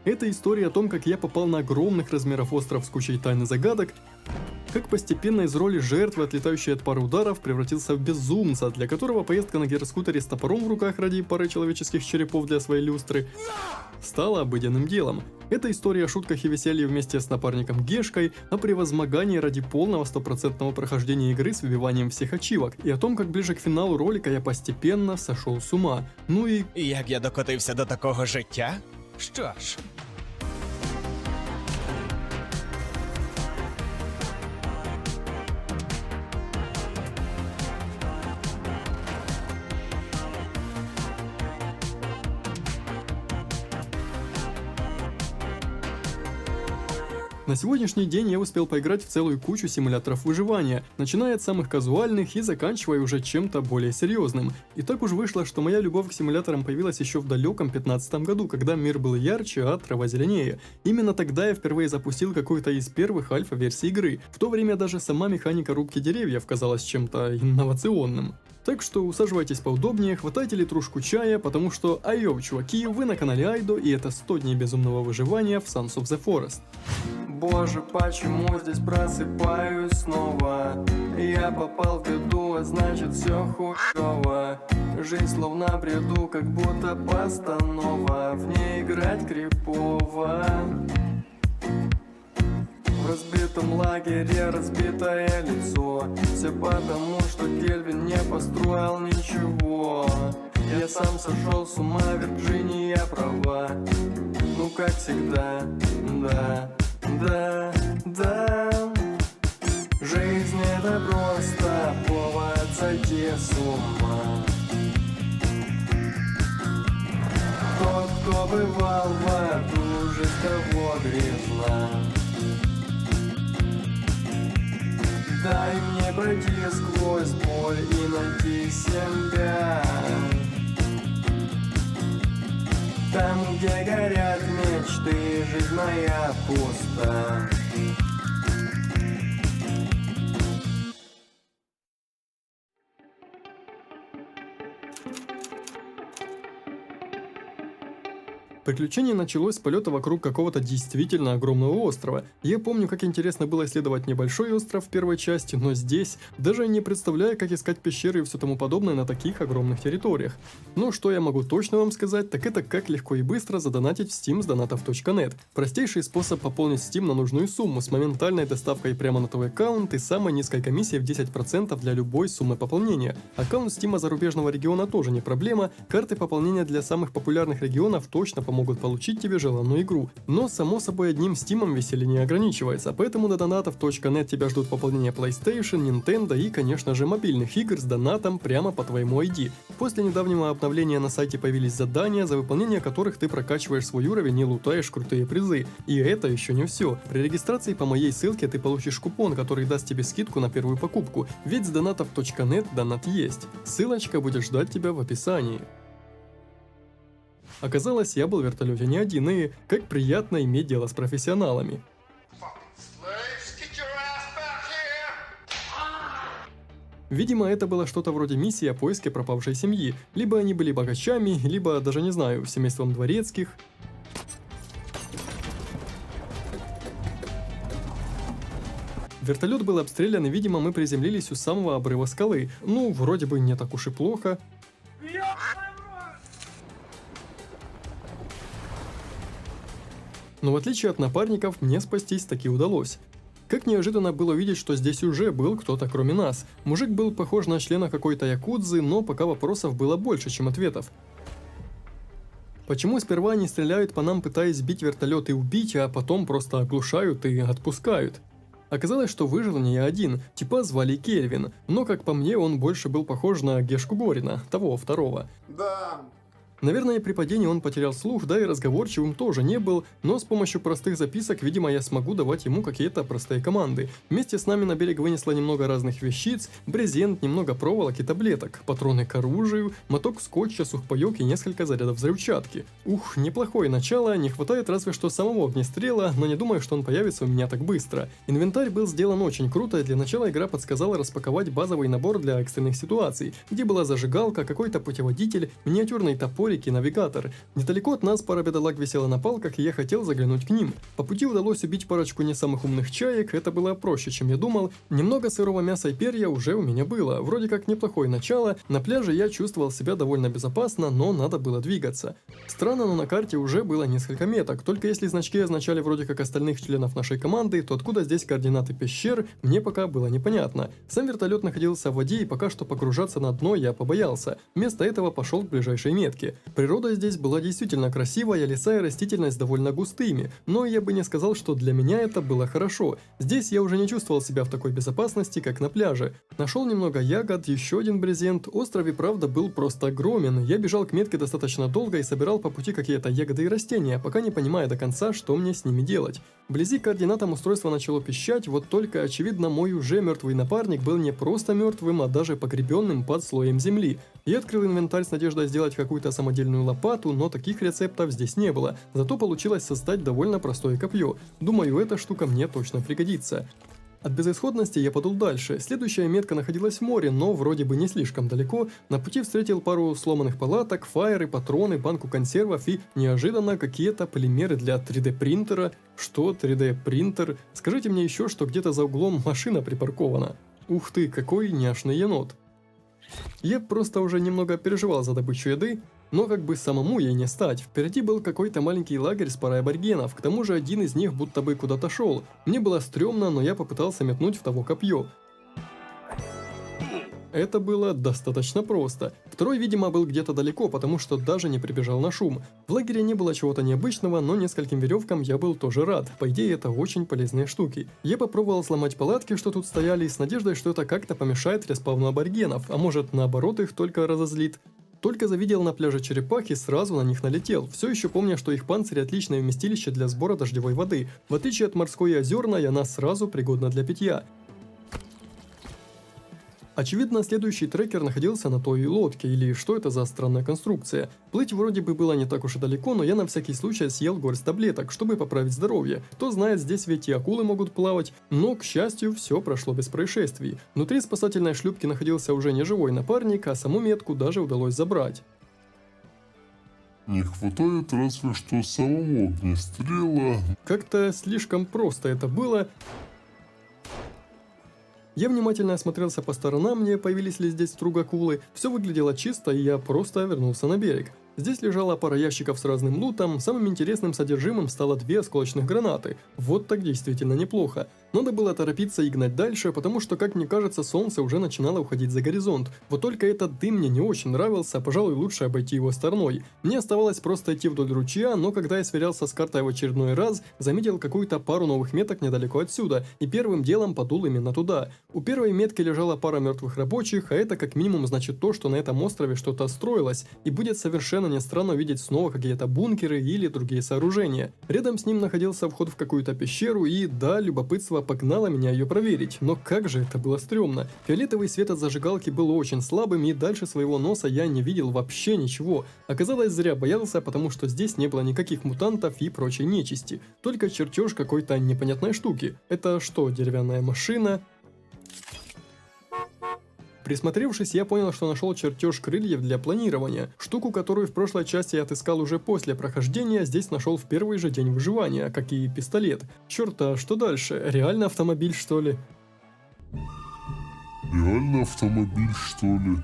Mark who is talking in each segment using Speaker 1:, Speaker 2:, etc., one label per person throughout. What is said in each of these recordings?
Speaker 1: Это история о том, как я попал на огромных размеров остров с кучей тайн и загадок, как постепенно из роли жертвы, отлетающей от пары ударов, превратился в безумца, для которого поездка на гироскутере с топором в руках ради пары человеческих черепов для своей люстры стала обыденным делом. Это история о шутках и веселье вместе с напарником Гешкой, о превозмогании ради полного стопроцентного прохождения игры с выбиванием всех ачивок, и о том, как ближе к финалу ролика я постепенно сошел с ума. Ну и...
Speaker 2: Як я докотився до такого життя? Що ж...
Speaker 1: На сегодняшний день я успел поиграть в целую кучу симуляторов выживания, начиная от самых казуальных и заканчивая уже чем-то более серьезным. И так уж вышло, что моя любовь к симуляторам появилась еще в далеком 2015 году, когда мир был ярче, а трава зеленее. Именно тогда я впервые запустил какую-то из первых альфа-версий игры. В то время даже сама механика рубки деревьев казалась чем-то инновационным. Так что усаживайтесь поудобнее, хватайте литрушку чая, потому что айо, чуваки, вы на канале Айдо, и это 100 дней безумного выживания в Sons of the Forest.
Speaker 3: Боже, почему здесь просыпаюсь снова? Я попал в беду, а значит все хуёво. Жизнь словно бреду, как будто постанова. В ней играть крипово. В разбитом лагере разбитое лицо. Все потому, что Кельвин не построил ничего. Я сам сошел с ума, Вирджиния права. Ну как всегда, да. Да, да. Жизнь это просто повод сойти с ума. Тот, кто бывал в аду, жизнь того грешна. Дай мне пройти сквозь боль и найти себя. Там, где горят мечты, жизнь моя пуста.
Speaker 1: Приключение началось с полета вокруг какого-то действительно огромного острова. Я помню, как интересно было исследовать небольшой остров в первой части, но здесь даже не представляю, как искать пещеры и все тому подобное на таких огромных территориях. Но что я могу точно вам сказать, так это как легко и быстро задонатить в Steam с donatov.net. Простейший способ пополнить Steam на нужную сумму с моментальной доставкой прямо на твой аккаунт и самой низкой комиссией в 10% для любой суммы пополнения. Аккаунт Steam зарубежного региона тоже не проблема, карты пополнения для самых популярных регионов точно помогут получить тебе желанную игру. Но само собой одним Steam'ом веселье не ограничивается, поэтому на donatov.net тебя ждут пополнения PlayStation, Nintendo и, конечно же, мобильных игр с донатом прямо по твоему ID. После недавнего обновления на сайте появились задания, за выполнение которых ты прокачиваешь свой уровень и лутаешь крутые призы. И это еще не все. При регистрации по моей ссылке ты получишь купон, который даст тебе скидку на первую покупку, ведь с donatov.net донат есть. Ссылочка будет ждать тебя в описании. Оказалось, я был в вертолете не один, и как приятно иметь дело с профессионалами. Видимо, это было что-то вроде миссии о поиске пропавшей семьи. Либо они были богачами, либо, даже не знаю, семейством дворецких. Вертолет был обстрелян, и, видимо, мы приземлились у самого обрыва скалы. Ну, вроде бы не так уж и плохо. Но в отличие от напарников, мне спастись таки удалось. Как неожиданно было увидеть, что здесь уже был кто-то кроме нас. Мужик был похож на члена какой-то якудзы, но пока вопросов было больше, чем ответов. Почему сперва они стреляют по нам, пытаясь сбить вертолет и убить, а потом просто оглушают и отпускают? Оказалось, что выжил не я один, типа звали Кельвин, но как по мне он больше был похож на Гешку Горина, того второго.
Speaker 4: Да.
Speaker 1: Наверное, при падении он потерял слух, да и разговорчивым тоже не был, но с помощью простых записок, видимо, я смогу давать ему какие-то простые команды. Вместе с нами на берег вынесло немного разных вещиц, брезент, немного проволок и таблеток, патроны к оружию, моток скотча, сухпайок и несколько зарядов взрывчатки. Ух, неплохое начало, не хватает разве что самого огнестрела, но не думаю, что он появится у меня так быстро. Инвентарь был сделан очень круто, и для начала игра подсказала распаковать базовый набор для экстренных ситуаций, где была зажигалка, какой-то путеводитель, миниатюрный топор фонарик и навигатор. Недалеко от нас пара бедолаг висела на палках, и я хотел заглянуть к ним. По пути удалось убить парочку не самых умных чаек, это было проще, чем я думал. Немного сырого мяса и перья уже у меня было, вроде как неплохое начало. На пляже я чувствовал себя довольно безопасно, но надо было двигаться. Странно, но на карте уже было несколько меток, только если значки означали вроде как остальных членов нашей команды, то откуда здесь координаты пещер, мне пока было непонятно. Сам вертолет находился в воде, и пока что погружаться на дно я побоялся. Вместо этого пошел к ближайшей метке. Природа здесь была действительно красивая, леса и растительность довольно густыми, но я бы не сказал, что для меня это было хорошо. Здесь я уже не чувствовал себя в такой безопасности, как на пляже. Нашел немного ягод, еще один брезент. Остров и правда был просто огромен. Я бежал к метке достаточно долго и собирал по пути какие-то ягоды и растения, пока не понимая до конца, что мне с ними делать. Вблизи координатам устройства начало пищать, вот только очевидно мой уже мертвый напарник был не просто мертвым, а даже погребенным под слоем земли. Я открыл инвентарь с надеждой сделать какую-то самодельную лопату, но таких рецептов здесь не было, зато получилось создать довольно простое копье. Думаю, эта штука мне точно пригодится. От безысходности я подул дальше. Следующая метка находилась в море, но вроде бы не слишком далеко. На пути встретил пару сломанных палаток, фаеры, патроны, банку консервов и неожиданно какие-то полимеры для 3D принтера. Что 3D принтер? Скажите мне еще, что где-то за углом машина припаркована. Ух ты, какой няшный енот. Я просто уже немного переживал за добычу еды, но как бы самому ей не стать. Впереди был какой-то маленький лагерь с парой аборигенов, к тому же один из них будто бы куда-то шел. Мне было стрёмно, но я попытался метнуть в того копье. Это было достаточно просто. Второй, видимо, был где-то далеко, потому что даже не прибежал на шум. В лагере не было чего-то необычного, но нескольким веревкам я был тоже рад. По идее, это очень полезные штуки. Я попробовал сломать палатки, что тут стояли, с надеждой, что это как-то помешает респавну аборигенов, а может, наоборот, их только разозлит. Только завидел на пляже черепах и сразу на них налетел, все еще помня, что их панцирь отличное вместилище для сбора дождевой воды. В отличие от морской и озерной, она сразу пригодна для питья. Очевидно, следующий трекер находился на той лодке, или что это за странная конструкция. Плыть вроде бы было не так уж и далеко, но я на всякий случай съел горсть таблеток, чтобы поправить здоровье. Кто знает, здесь ведь и акулы могут плавать, но, к счастью, все прошло без происшествий. Внутри спасательной шлюпки находился уже не живой напарник, а саму метку даже удалось забрать.
Speaker 4: Не хватает разве что самого огнестрела.
Speaker 1: Как-то слишком просто это было. Я внимательно осмотрелся по сторонам, не появились ли здесь вдруг акулы. Все выглядело чисто, и я просто вернулся на берег. Здесь лежала пара ящиков с разным лутом, самым интересным содержимым стало 2 осколочных гранаты. Вот так действительно неплохо. Надо было торопиться и гнать дальше, потому что, как мне кажется, солнце уже начинало уходить за горизонт. Вот только этот дым мне не очень нравился, пожалуй, лучше обойти его стороной. Мне оставалось просто идти вдоль ручья, но когда я сверялся с картой в очередной раз, заметил какую-то пару новых меток недалеко отсюда, и первым делом подул именно туда. У первой метки лежала пара мертвых рабочих, а это как минимум значит то, что на этом острове что-то строилось, и будет совершенно не странно увидеть снова какие-то бункеры или другие сооружения. Рядом с ним находился вход в какую-то пещеру, и да, любопытство погнало меня ее проверить, но как же это было стрёмно. Фиолетовый свет от зажигалки был очень слабым, и дальше своего носа я не видел вообще ничего. Оказалось, зря боялся, потому что здесь не было никаких мутантов и прочей нечисти, только чертеж какой-то непонятной штуки. Это что, деревянная машина? Присмотревшись, я понял, что нашел чертеж крыльев для планирования. Штуку, которую в прошлой части я отыскал уже после прохождения, здесь нашел в первый же день выживания, как и пистолет. Черт, а что дальше? Реально автомобиль, что ли?
Speaker 4: Реально автомобиль, что ли?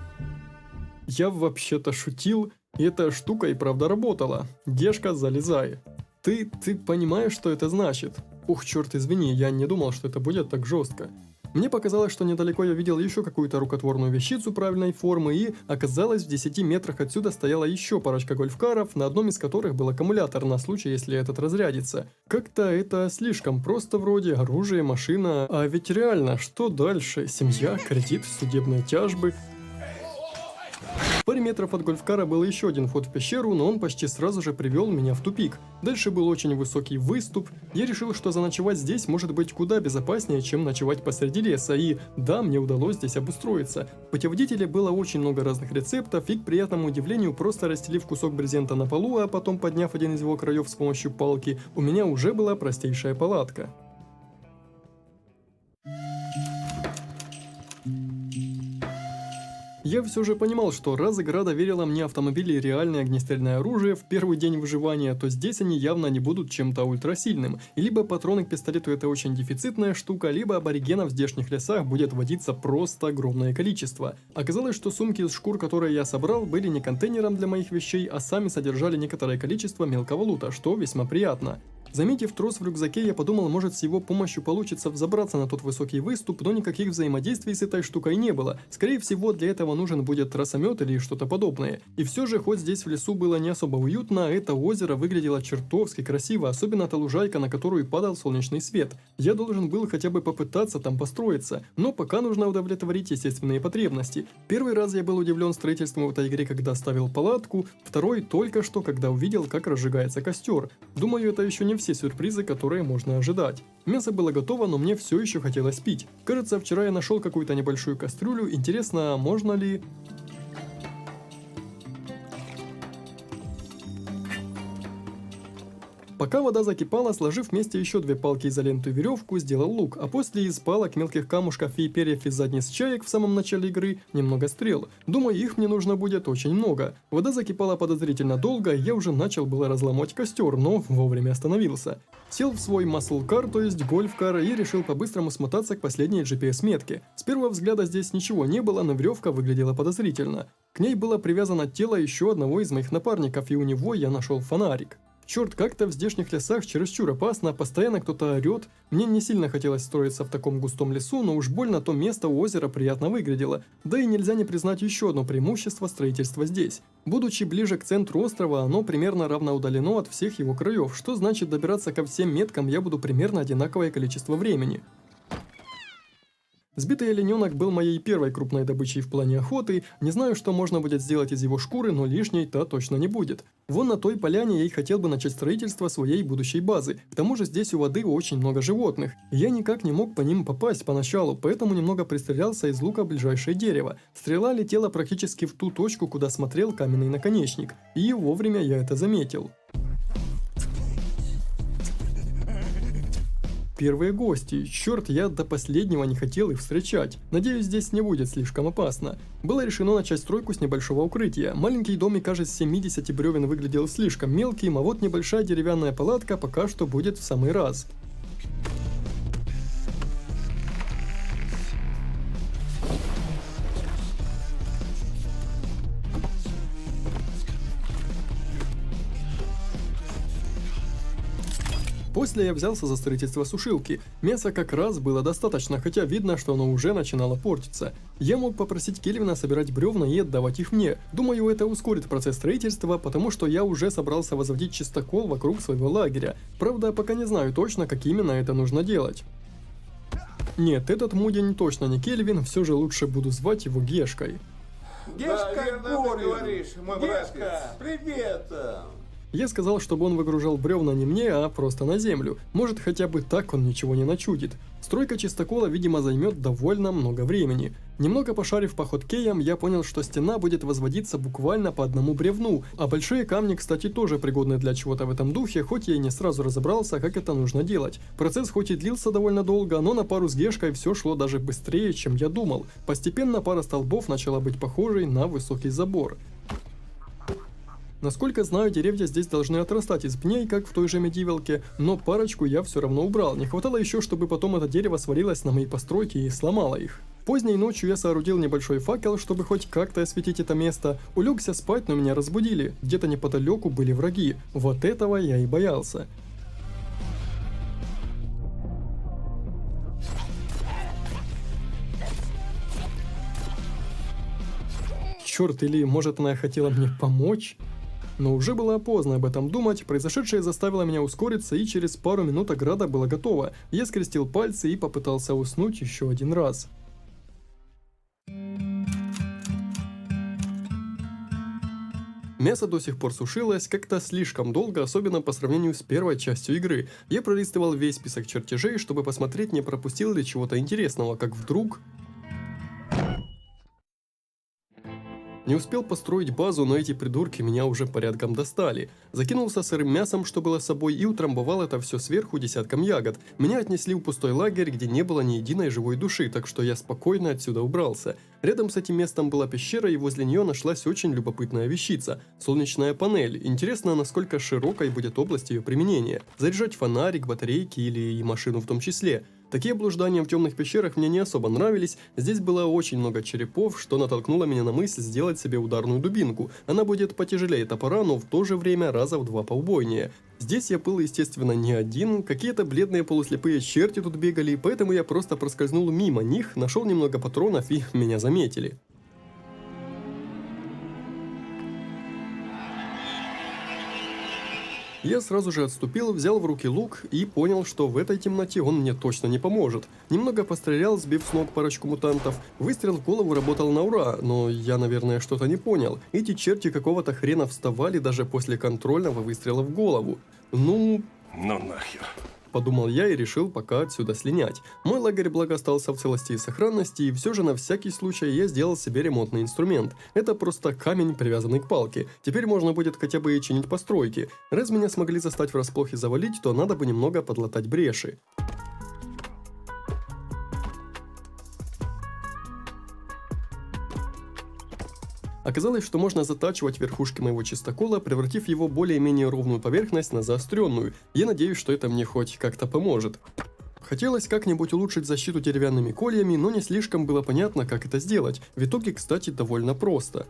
Speaker 1: Я вообще-то шутил, и эта штука и правда работала. Дешка, залезай. Ты понимаешь, что это значит? Ух, черт, извини, я не думал, что это будет так жестко. Мне показалось, что недалеко я видел еще какую-то рукотворную вещицу правильной формы, и оказалось, в 10 метрах отсюда стояла еще парочка гольфкаров, на одном из которых был аккумулятор на случай, если этот разрядится. Как-то это слишком просто вроде, оружие, машина, а ведь реально, что дальше? Семья, кредит, судебные тяжбы. В паре метров от гольфкара был еще один вход в пещеру, но он почти сразу же привел меня в тупик. Дальше был очень высокий выступ. Я решил, что заночевать здесь может быть куда безопаснее, чем ночевать посреди леса, и да, мне удалось здесь обустроиться. В путеводителе было очень много разных рецептов, и к приятному удивлению, просто расстелив кусок брезента на полу, а потом подняв один из его краев с помощью палки, у меня уже была простейшая палатка. Я все же понимал, что раз игра доверила мне автомобили и реальное огнестрельное оружие в первый день выживания, то здесь они явно не будут чем-то ультрасильным. И либо патроны к пистолету это очень дефицитная штука, либо аборигенов в здешних лесах будет водиться просто огромное количество. Оказалось, что сумки из шкур, которые я собрал, были не контейнером для моих вещей, а сами содержали некоторое количество мелкого лута, что весьма приятно. Заметив трос в рюкзаке, я подумал, может, с его помощью получится взобраться на тот высокий выступ, но никаких взаимодействий с этой штукой не было. Скорее всего, для этого нужен будет тросомет или что-то подобное. И все же, хоть здесь в лесу было не особо уютно, это озеро выглядело чертовски красиво, особенно та лужайка, на которую падал солнечный свет. Я должен был хотя бы попытаться там построиться, но пока нужно удовлетворить естественные потребности. Первый раз я был удивлен строительством в этой игре, когда ставил палатку, второй только что, когда увидел, как разжигается костер. Думаю, это еще не все сюрпризы, которые можно ожидать. Мясо было готово, но мне все еще хотелось пить. Кажется, вчера я нашел какую-то небольшую кастрюлю. Интересно, можно ли... Пока вода закипала, сложив вместе еще 2 палки изоленту и веревку, сделал лук, а после из палок, мелких камушков и перьев из задниц чаек в самом начале игры немного стрел. Думаю, их мне нужно будет очень много. Вода закипала подозрительно долго, и я уже начал было разломать костер, но вовремя остановился. Сел в свой muscle car, то есть гольф-кар, и решил по-быстрому смотаться к последней GPS-метке. С первого взгляда здесь ничего не было, но веревка выглядела подозрительно. К ней было привязано тело еще одного из моих напарников, и у него я нашел фонарик. Черт, как-то в здешних лесах чересчур опасно, постоянно кто-то орет. Мне не сильно хотелось строиться в таком густом лесу, но уж больно то место у озера приятно выглядело. Да и нельзя не признать еще одно преимущество строительства здесь. Будучи ближе к центру острова, оно примерно равноудалено от всех его краев, что значит добираться ко всем меткам я буду примерно одинаковое количество времени. Сбитый олененок был моей первой крупной добычей в плане охоты, не знаю, что можно будет сделать из его шкуры, но лишней-то точно не будет. Вон на той поляне я и хотел бы начать строительство своей будущей базы, к тому же здесь у воды очень много животных, и я никак не мог по ним попасть поначалу, поэтому немного пристрелялся из лука в ближайшее дерево. Стрела летела практически в ту точку, куда смотрел каменный наконечник, и вовремя я это заметил. Первые гости. Черт, я до последнего не хотел их встречать. Надеюсь, здесь не будет слишком опасно. Было решено начать стройку с небольшого укрытия. Маленький домик аж из 70 бревен выглядел слишком мелким, а вот небольшая деревянная палатка пока что будет в самый раз. После я взялся за строительство сушилки. Мяса как раз было достаточно, хотя видно, что оно уже начинало портиться. Я мог попросить Кельвина собирать бревна и отдавать их мне. Думаю, это ускорит процесс строительства, потому что я уже собрался возводить чистокол вокруг своего лагеря. Правда, пока не знаю точно, как именно это нужно делать. Нет, этот мудень точно не Кельвин, все же лучше буду звать его Гешкой.
Speaker 5: Гешка, говоришь, мой Гешка, привет!
Speaker 1: Я сказал, чтобы он выгружал бревна не мне, а просто на землю. Может, хотя бы так он ничего не начудит. Стройка чистокола, видимо, займет довольно много времени. Немного пошарив по хоткеям, я понял, что стена будет возводиться буквально по одному бревну, а большие камни, кстати, тоже пригодны для чего-то в этом духе, хоть я и не сразу разобрался, как это нужно делать. Процесс хоть и длился довольно долго, но на пару с Гешкой все шло даже быстрее, чем я думал. Постепенно пара столбов начала быть похожей на высокий забор. Насколько знаю, деревья здесь должны отрастать из пней, как в той же медивалке, но парочку я все равно убрал. Не хватало еще, чтобы потом это дерево свалилось на мои постройки и сломало их. Поздней ночью я соорудил небольшой факел, чтобы хоть как-то осветить это место. Улегся спать, но меня разбудили. Где-то неподалеку были враги. Вот этого я и боялся. Черт, или может она хотела мне помочь? Но уже было поздно об этом думать, произошедшее заставило меня ускориться, и через пару минут ограда была готова. Я скрестил пальцы и попытался уснуть еще один раз. Мясо до сих пор сушилось как-то слишком долго, особенно по сравнению с первой частью игры. Я пролистывал весь список чертежей, чтобы посмотреть, не пропустил ли чего-то интересного, как вдруг... Не успел построить базу, но эти придурки меня уже порядком достали. Закинулся сырым мясом, что было с собой, и утрамбовал это все сверху десятком ягод. Меня отнесли в пустой лагерь, где не было ни единой живой души, так что я спокойно отсюда убрался. Рядом с этим местом была пещера, и возле нее нашлась очень любопытная вещица – солнечная панель. Интересно, насколько широкой будет область ее применения. Заряжать фонарик, батарейки или и машину в том числе. Такие блуждания в темных пещерах мне не особо нравились, здесь было очень много черепов, что натолкнуло меня на мысль сделать себе ударную дубинку. Она будет потяжелее топора, но в то же время раза в 2 поубойнее. Здесь я был, естественно, не один, какие-то бледные полуслепые черти тут бегали, поэтому я просто проскользнул мимо них, нашел немного патронов и меня заметили. Я сразу же отступил, взял в руки лук и понял, что в этой темноте он мне точно не поможет. Немного пострелял, сбив с ног парочку мутантов. Выстрел в голову работал на ура, но я, наверное, что-то не понял. Эти черти какого-то хрена вставали даже после контрольного выстрела в голову. Ну нахер. Подумал я и решил пока отсюда слинять. Мой лагерь, благо, остался в целости и сохранности, и все же на всякий случай я сделал себе ремонтный инструмент. Это просто камень, привязанный к палке. Теперь можно будет хотя бы и чинить постройки. Раз меня смогли застать врасплох и завалить, то надо бы немного подлатать бреши. Оказалось, что можно затачивать верхушки моего чистокола, превратив его в более-менее ровную поверхность на заостренную. Я надеюсь, что это мне хоть как-то поможет. Хотелось как-нибудь улучшить защиту деревянными кольями, но не слишком было понятно, как это сделать. В итоге, кстати, довольно просто.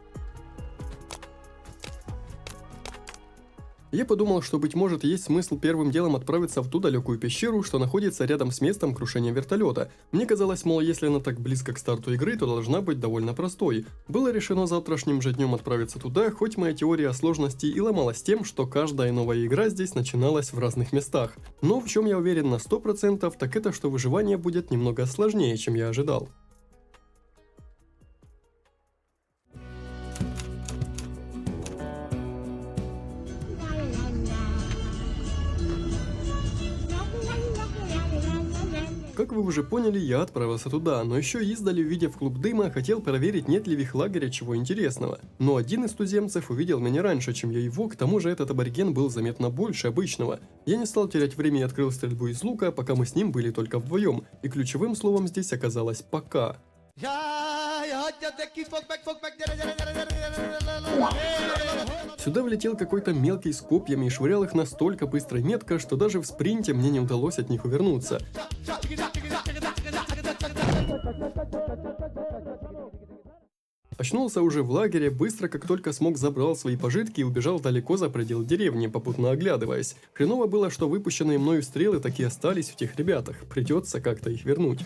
Speaker 1: Я подумал, что, быть может, есть смысл первым делом отправиться в ту далекую пещеру, что находится рядом с местом крушения вертолета. Мне казалось, мол, если она так близко к старту игры, то должна быть довольно простой. Было решено завтрашним же днем отправиться туда, хоть моя теория о сложности и ломалась тем, что каждая новая игра здесь начиналась в разных местах. Но в чем я уверен на 100%, так это, что выживание будет немного сложнее, чем я ожидал. Как вы уже поняли, я отправился туда, но еще издали, увидев клуб дыма, хотел проверить, нет ли в их лагере чего интересного. Но один из туземцев увидел меня раньше, чем я его, к тому же этот абориген был заметно больше обычного. Я не стал терять время и открыл стрельбу из лука, пока мы с ним были только вдвоем, и ключевым словом здесь оказалось «пока». Сюда влетел какой-то мелкий с копьями и швырял их настолько быстро и метко, что даже в спринте мне не удалось от них увернуться. Очнулся уже в лагере, быстро как только смог забрал свои пожитки и убежал далеко за предел деревни, попутно оглядываясь. Хреново было, что выпущенные мною стрелы так и остались в тех ребятах, придется как-то их вернуть.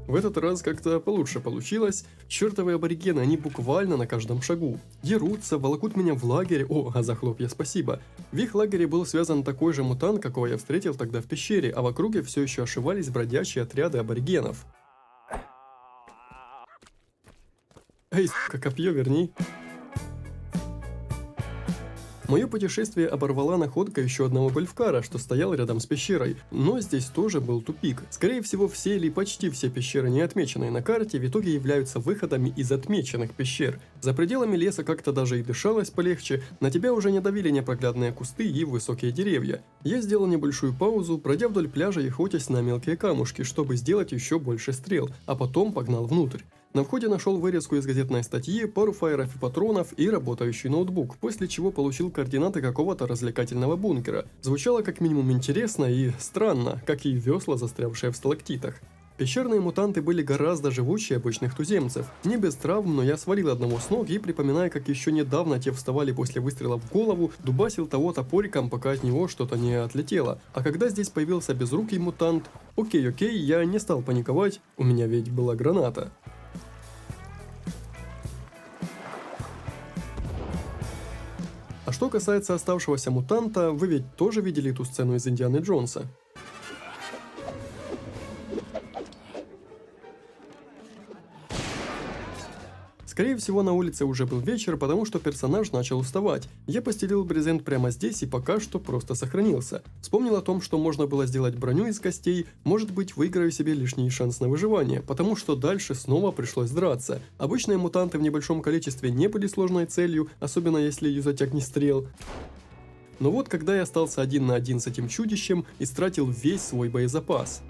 Speaker 1: В этот раз как-то получше получилось. Чертовы аборигены, они буквально на каждом шагу. Дерутся, волокут меня в лагерь. О, а за хлопья спасибо. В их лагере был связан такой же мутант, какого я встретил тогда в пещере, а в округе все еще ошивались бродячие отряды аборигенов. Эй, сука, копье верни. Мое путешествие оборвала находка еще одного гольфкара, что стоял рядом с пещерой, но здесь тоже был тупик. Скорее всего, все или почти все пещеры, не отмеченные на карте, в итоге являются выходами из отмеченных пещер. За пределами леса как-то даже и дышалось полегче, на тебя уже не давили непроглядные кусты и высокие деревья. Я сделал небольшую паузу, пройдя вдоль пляжа и охотясь на мелкие камушки, чтобы сделать еще больше стрел, а потом погнал внутрь. На входе нашел вырезку из газетной статьи, пару фаеров и патронов и работающий ноутбук, после чего получил координаты какого-то развлекательного бункера. Звучало как минимум интересно и странно, как и весла, застрявшие в сталактитах. Пещерные мутанты были гораздо живучее обычных туземцев. Не без травм, но я свалил одного с ног и, припоминая, как еще недавно те вставали после выстрела в голову, дубасил того топориком, пока от него что-то не отлетело. А когда здесь появился безрукий мутант, окей, я не стал паниковать, у меня ведь была граната. А что касается оставшегося мутанта, вы ведь тоже видели эту сцену из Индианы Джонса? Скорее всего, на улице уже был вечер, потому что персонаж начал уставать. Я постелил брезент прямо здесь и пока что просто сохранился. Вспомнил о том, что можно было сделать броню из костей, может быть, выиграю себе лишний шанс на выживание, потому что дальше снова пришлось драться. Обычные мутанты в небольшом количестве не были сложной целью, особенно если юзать огнестрел. Но вот когда я остался 1 на 1 с этим чудищем, истратил весь свой боезапас.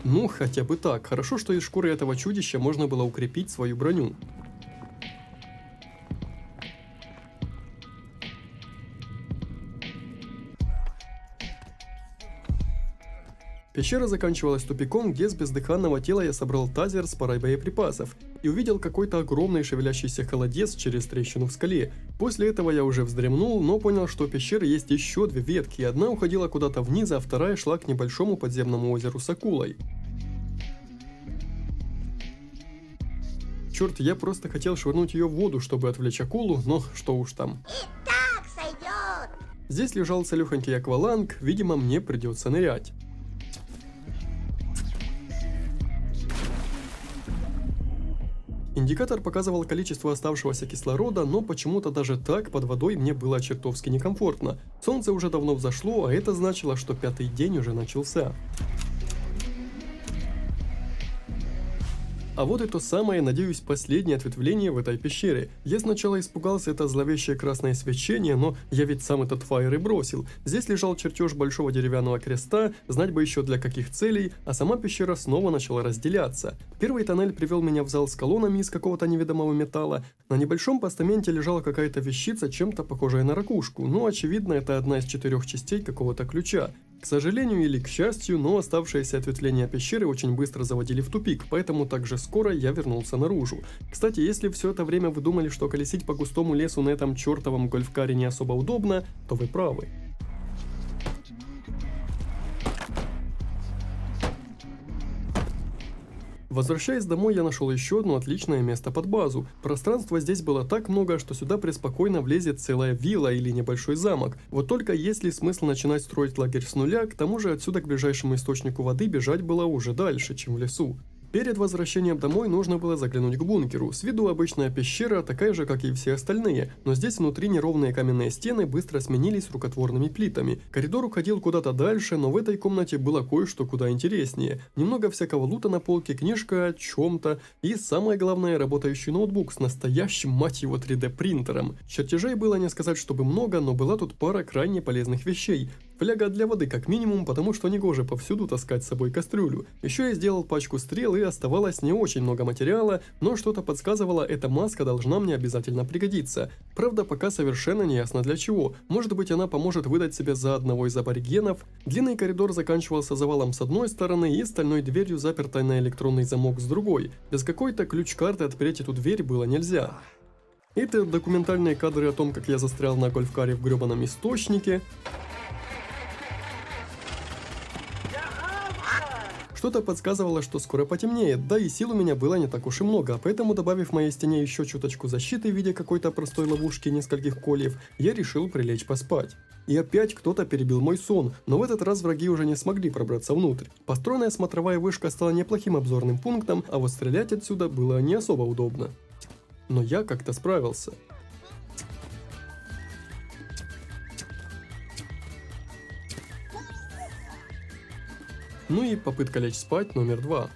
Speaker 1: Ну, хотя бы так. Хорошо, что из шкуры этого чудища можно было укрепить свою броню. Пещера заканчивалась тупиком, где с бездыханного тела я собрал тазер с парой боеприпасов и увидел какой-то огромный шевелящийся холодец через трещину в скале. После этого я уже вздремнул, но понял, что у пещеры есть еще 2 ветки, одна уходила куда-то вниз, а вторая шла к небольшому подземному озеру с акулой. Черт, я просто хотел швырнуть ее в воду, чтобы отвлечь акулу, но что уж там.
Speaker 6: И так сойдет.
Speaker 1: Здесь лежал целехонький акваланг, видимо, мне придется нырять. Индикатор показывал количество оставшегося кислорода, но почему-то даже так под водой мне было чертовски некомфортно. Солнце уже давно взошло, а это значило, что 5-й день уже начался. А вот и то самое, надеюсь, последнее ответвление в этой пещере. Я сначала испугался это зловещее красное свечение, но я ведь сам этот фаер и бросил. Здесь лежал чертеж большого деревянного креста, знать бы еще для каких целей, а сама пещера снова начала разделяться. Первый тоннель привел меня в зал с колоннами из какого-то неведомого металла. На небольшом постаменте лежала какая-то вещица, чем-то похожая на ракушку, но очевидно это одна из 4 частей какого-то ключа. К сожалению или к счастью, но оставшиеся ответвления пещеры очень быстро заводили в тупик, поэтому также скоро я вернулся наружу. Кстати, если все это время вы думали, что колесить по густому лесу на этом чертовом гольфкаре не особо удобно, то вы правы. Возвращаясь домой, я нашел еще одно отличное место под базу. Пространства здесь было так много, что сюда преспокойно влезет целая вилла или небольшой замок. Вот только есть ли смысл начинать строить лагерь с нуля, к тому же отсюда к ближайшему источнику воды бежать было уже дальше, чем в лесу. Перед возвращением домой нужно было заглянуть к бункеру. С виду обычная пещера, такая же, как и все остальные, но здесь внутри неровные каменные стены быстро сменились рукотворными плитами. Коридор уходил куда-то дальше, но в этой комнате было кое-что куда интереснее. Немного всякого лута на полке, книжка о чем-то и, самое главное, работающий ноутбук с настоящим, мать его, 3D принтером. Чертежей было не сказать, чтобы много, но была тут пара крайне полезных вещей. Фляга для воды как минимум, потому что негоже повсюду таскать с собой кастрюлю. Еще я сделал пачку стрел и оставалось не очень много материала, но что-то подсказывало, эта маска должна мне обязательно пригодиться. Правда, пока совершенно не ясно для чего. Может быть, она поможет выдать себя за одного из аборигенов. Длинный коридор заканчивался завалом с одной стороны и стальной дверью, запертой на электронный замок с другой. Без какой-то ключ-карты отпереть эту дверь было нельзя. Это документальные кадры о том, как я застрял на гольфкаре в гребаном источнике. Что-то подсказывало, что скоро потемнеет, да и сил у меня было не так уж и много, поэтому, добавив моей стене еще чуточку защиты в виде какой-то простой ловушки и нескольких кольев, я решил прилечь поспать. И опять кто-то перебил мой сон, но в этот раз враги уже не смогли пробраться внутрь. Построенная смотровая вышка стала неплохим обзорным пунктом, а вот стрелять отсюда было не особо удобно. Но я как-то справился. Ну и попытка лечь спать номер 2.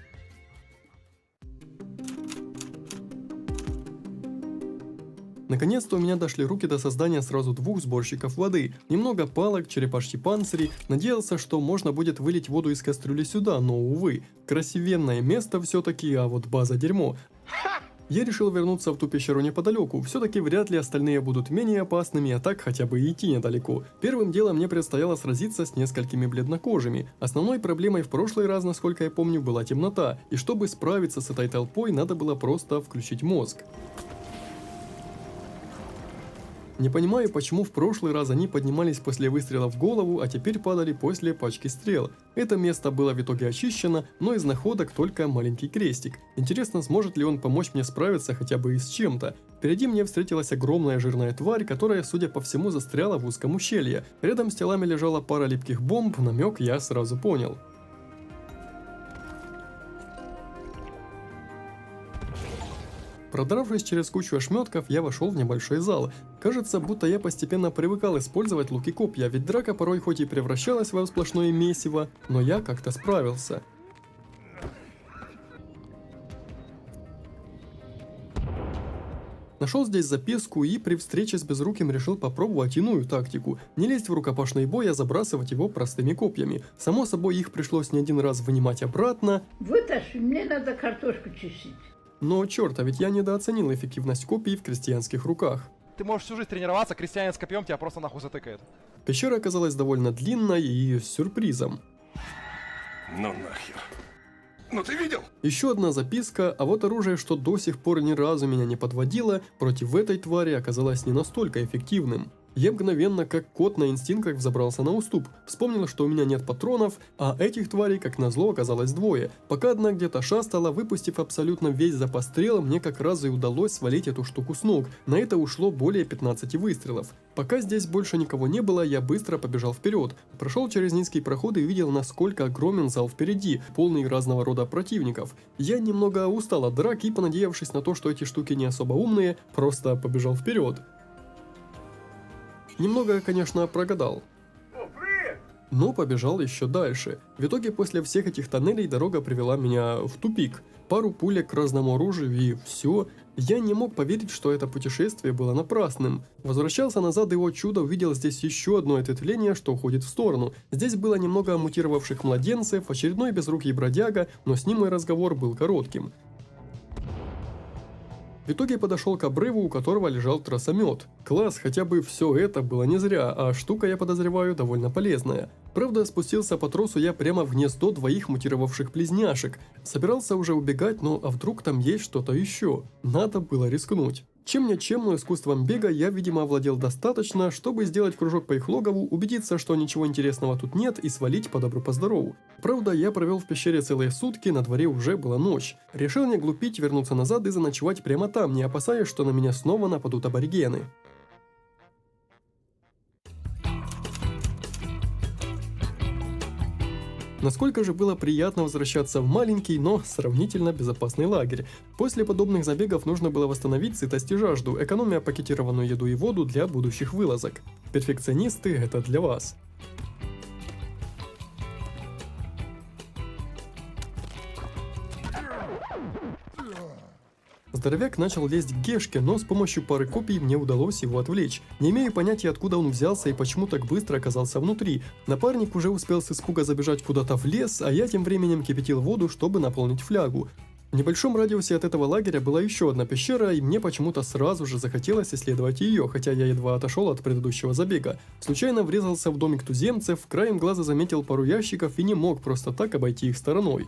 Speaker 1: Наконец-то у меня дошли руки до создания сразу 2 сборщиков воды, немного палок, черепашьи панцири, надеялся, что можно будет вылить воду из кастрюли сюда, но увы, красивенное место все-таки, а вот база дерьмо. Я решил вернуться в ту пещеру неподалеку, все-таки вряд ли остальные будут менее опасными, а так хотя бы идти недалеко. Первым делом мне предстояло сразиться с несколькими бледнокожими. Основной проблемой в прошлый раз, насколько я помню, была темнота, и чтобы справиться с этой толпой, надо было просто включить мозг. Не понимаю, почему в прошлый раз они поднимались после выстрела в голову, а теперь падали после пачки стрел. Это место было в итоге очищено, но из находок только маленький крестик. Интересно, сможет ли он помочь мне справиться хотя бы и с чем-то. Впереди мне встретилась огромная жирная тварь, которая, судя по всему, застряла в узком ущелье. Рядом с телами лежала пара липких бомб, намек я сразу понял. Продравшись через кучу ошметков, я вошел в небольшой зал. Кажется, будто я постепенно привыкал использовать лук и копья, ведь драка порой хоть и превращалась в сплошное месиво, но я как-то справился. Нашел здесь записку и при встрече с Безруким решил попробовать иную тактику. Не лезть в рукопашный бой, а забрасывать его простыми копьями. Само собой, их пришлось не один раз вынимать обратно.
Speaker 7: Вытащи, мне надо картошку чистить.
Speaker 1: Но черт, а ведь я недооценил эффективность копий в крестьянских руках.
Speaker 8: Ты можешь всю жизнь тренироваться, крестьянин с копьем тебя просто нахуй затыкает.
Speaker 1: Пещера оказалась довольно длинной и с сюрпризом.
Speaker 5: Ну нахер. Ну ты видел?
Speaker 1: Еще одна записка, а вот оружие, что до сих пор ни разу меня не подводило, против этой твари оказалось не настолько эффективным. Я мгновенно, как кот на инстинктах, взобрался на уступ, вспомнил, что у меня нет патронов, а этих тварей, как назло, оказалось двое. Пока одна где-то шастала, выпустив абсолютно весь запас стрел, мне как раз и удалось свалить эту штуку с ног. На это ушло более 15 выстрелов. Пока здесь больше никого не было, я быстро побежал вперед. Прошел через низкий проход и увидел, насколько огромен зал впереди, полный разного рода противников. Я немного устал от драк и, понадеявшись на то, что эти штуки не особо умные, просто побежал вперед. Немного, конечно, прогадал. Но побежал еще дальше. В итоге, после всех этих тоннелей, дорога привела меня в тупик. Пару пулек к разному оружию и все. Я не мог поверить, что это путешествие было напрасным. Возвращался назад и, о чудо, увидел здесь еще одно ответвление, что уходит в сторону. Здесь было немного мутировавших младенцев, очередной безрукий бродяга, но с ним мой разговор был коротким. В итоге подошел к обрыву, у которого лежал тросомет. Класс, хотя бы все это было не зря, а штука, я подозреваю, довольно полезная. Правда, спустился по тросу я прямо в гнездо двоих мутировавших близняшек. Собирался уже убегать, но а вдруг там есть что-то еще? Надо было рискнуть. Чем-чем, но искусством бега я, видимо, овладел достаточно, чтобы сделать кружок по их логову, убедиться, что ничего интересного тут нет, и свалить по добру по здорову. Правда, я провел в пещере целые сутки, на дворе уже была ночь. Решил не глупить, вернуться назад и заночевать прямо там, не опасаясь, что на меня снова нападут аборигены. Насколько же было приятно возвращаться в маленький, но сравнительно безопасный лагерь. После подобных забегов нужно было восстановить сытость и жажду, экономя пакетированную еду и воду для будущих вылазок. Перфекционисты, это для вас. Здоровяк начал лезть к Гешке, но с помощью пары копий мне удалось его отвлечь. Не имею понятия, откуда он взялся и почему так быстро оказался внутри. Напарник уже успел с испуга забежать куда-то в лес, а я тем временем кипятил воду, чтобы наполнить флягу. В небольшом радиусе от этого лагеря была еще одна пещера, и мне почему-то сразу же захотелось исследовать ее, хотя я едва отошел от предыдущего забега. Случайно врезался в домик туземцев, краем глаза заметил пару ящиков и не мог просто так обойти их стороной.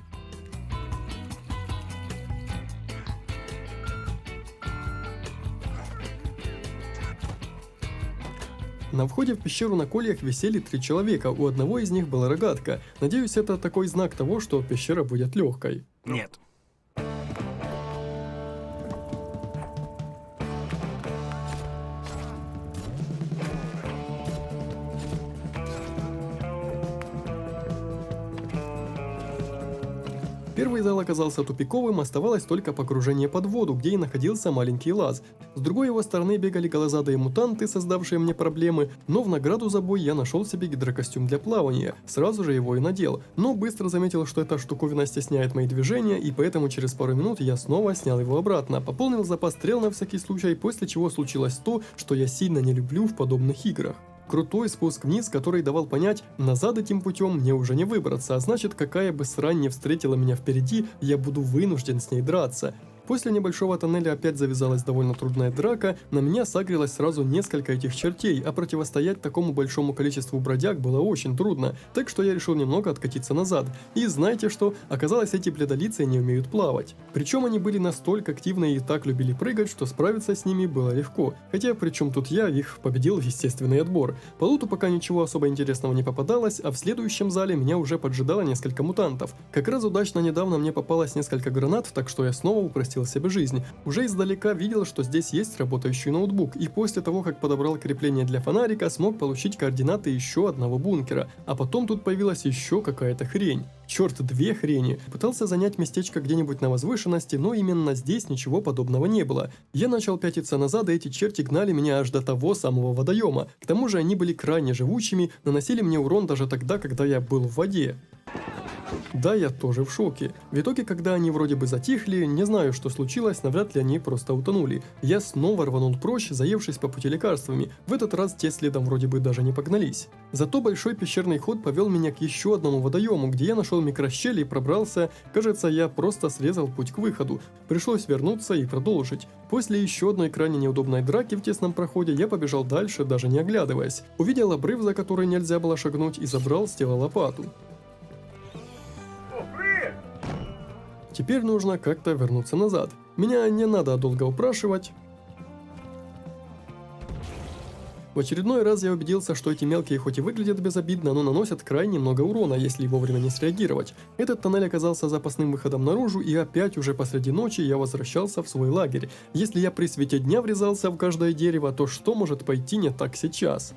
Speaker 1: На входе в пещеру на кольях висели 3 человека, у одного из них была рогатка. Надеюсь, это такой знак того, что пещера будет легкой.
Speaker 2: Нет.
Speaker 1: Первый зал оказался тупиковым, оставалось только погружение под воду, где и находился маленький лаз. С другой его стороны бегали голозадые мутанты, создавшие мне проблемы, но в награду за бой я нашел себе гидрокостюм для плавания, сразу же его и надел, но быстро заметил, что эта штуковина стесняет мои движения, и поэтому через пару минут я снова снял его обратно, пополнил запас стрел на всякий случай, после чего случилось то, что я сильно не люблю в подобных играх. Крутой спуск вниз, который давал понять, назад этим путем мне уже не выбраться, а значит, какая бы срань не встретила меня впереди, я буду вынужден с ней драться. После небольшого тоннеля опять завязалась довольно трудная драка, на меня сагрилось сразу несколько этих чертей, а противостоять такому большому количеству бродяг было очень трудно, так что я решил немного откатиться назад. И знаете что? Оказалось, эти бледолицы не умеют плавать. Причем они были настолько активны и так любили прыгать, что справиться с ними было легко. Хотя, причем тут я их победил в естественный отбор. По луту пока ничего особо интересного не попадалось, а в следующем зале меня уже поджидало несколько мутантов. Как раз удачно недавно мне попалось несколько гранат, так что я снова упростил сократил себе жизнь. Уже издалека видел, что здесь есть работающий ноутбук, и после того, как подобрал крепление для фонарика, смог получить координаты еще одного бункера, а потом тут появилась еще какая-то хрень. Черт, 2 хрени. Пытался занять местечко где-нибудь на возвышенности, но именно здесь ничего подобного не было. Я начал пятиться назад, и эти черти гнали меня аж до того самого водоема. К тому же они были крайне живучими, наносили мне урон даже тогда, когда я был в воде. Да, я тоже в шоке. В итоге, когда они вроде бы затихли, не знаю, что случилось, навряд ли они просто утонули. Я снова рванул прочь, заевшись по пути лекарствами. В этот раз те следом вроде бы даже не погнались. Зато большой пещерный ход повел меня к еще одному водоему, где я нашел микрощель и пробрался. Кажется, я просто срезал путь к выходу. Пришлось вернуться и продолжить. После еще одной крайне неудобной драки в тесном проходе я побежал дальше, даже не оглядываясь. Увидел обрыв, за который нельзя было шагнуть, и забрал с тела лопату. Теперь нужно как-то вернуться назад. Меня не надо долго упрашивать. В очередной раз я убедился, что эти мелкие хоть и выглядят безобидно, но наносят крайне много урона, если вовремя не среагировать. Этот тоннель оказался запасным выходом наружу, и опять уже посреди ночи я возвращался в свой лагерь. Если я при свете дня врезался в каждое дерево, то что может пойти не так сейчас?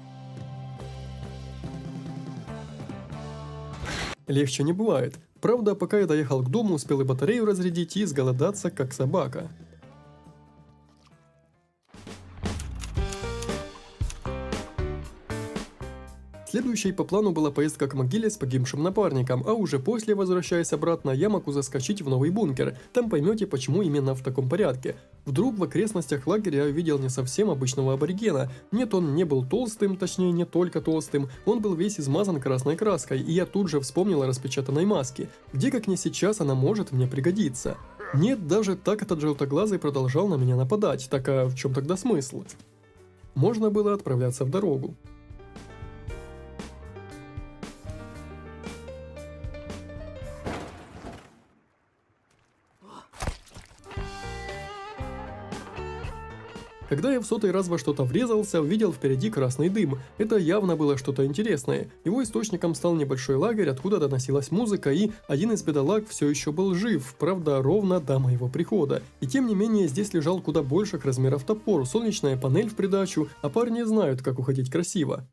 Speaker 1: Легче не бывает. Правда, пока я доехал к дому, успел и батарею разрядить, и изголодаться, как собака. Следующей по плану была поездка к могиле с погибшим напарником, а уже после, возвращаясь обратно, я могу заскочить в новый бункер. Там поймете, почему именно в таком порядке. Вдруг в окрестностях лагеря я увидел не совсем обычного аборигена. Нет, он не был толстым, точнее не только толстым, он был весь измазан красной краской, и я тут же вспомнил о распечатанной маске. Где как не сейчас она может мне пригодиться? Нет, даже так этот желтоглазый продолжал на меня нападать, так а в чем тогда смысл? Можно было отправляться в дорогу. Когда я в 100-й раз во что-то врезался, увидел впереди красный дым. Это явно было что-то интересное. Его источником стал небольшой лагерь, откуда доносилась музыка, и один из бедолаг все еще был жив, правда, ровно до моего прихода. И тем не менее, здесь лежал куда больших размеров топор, солнечная панель в придачу, а парни знают, как уходить красиво.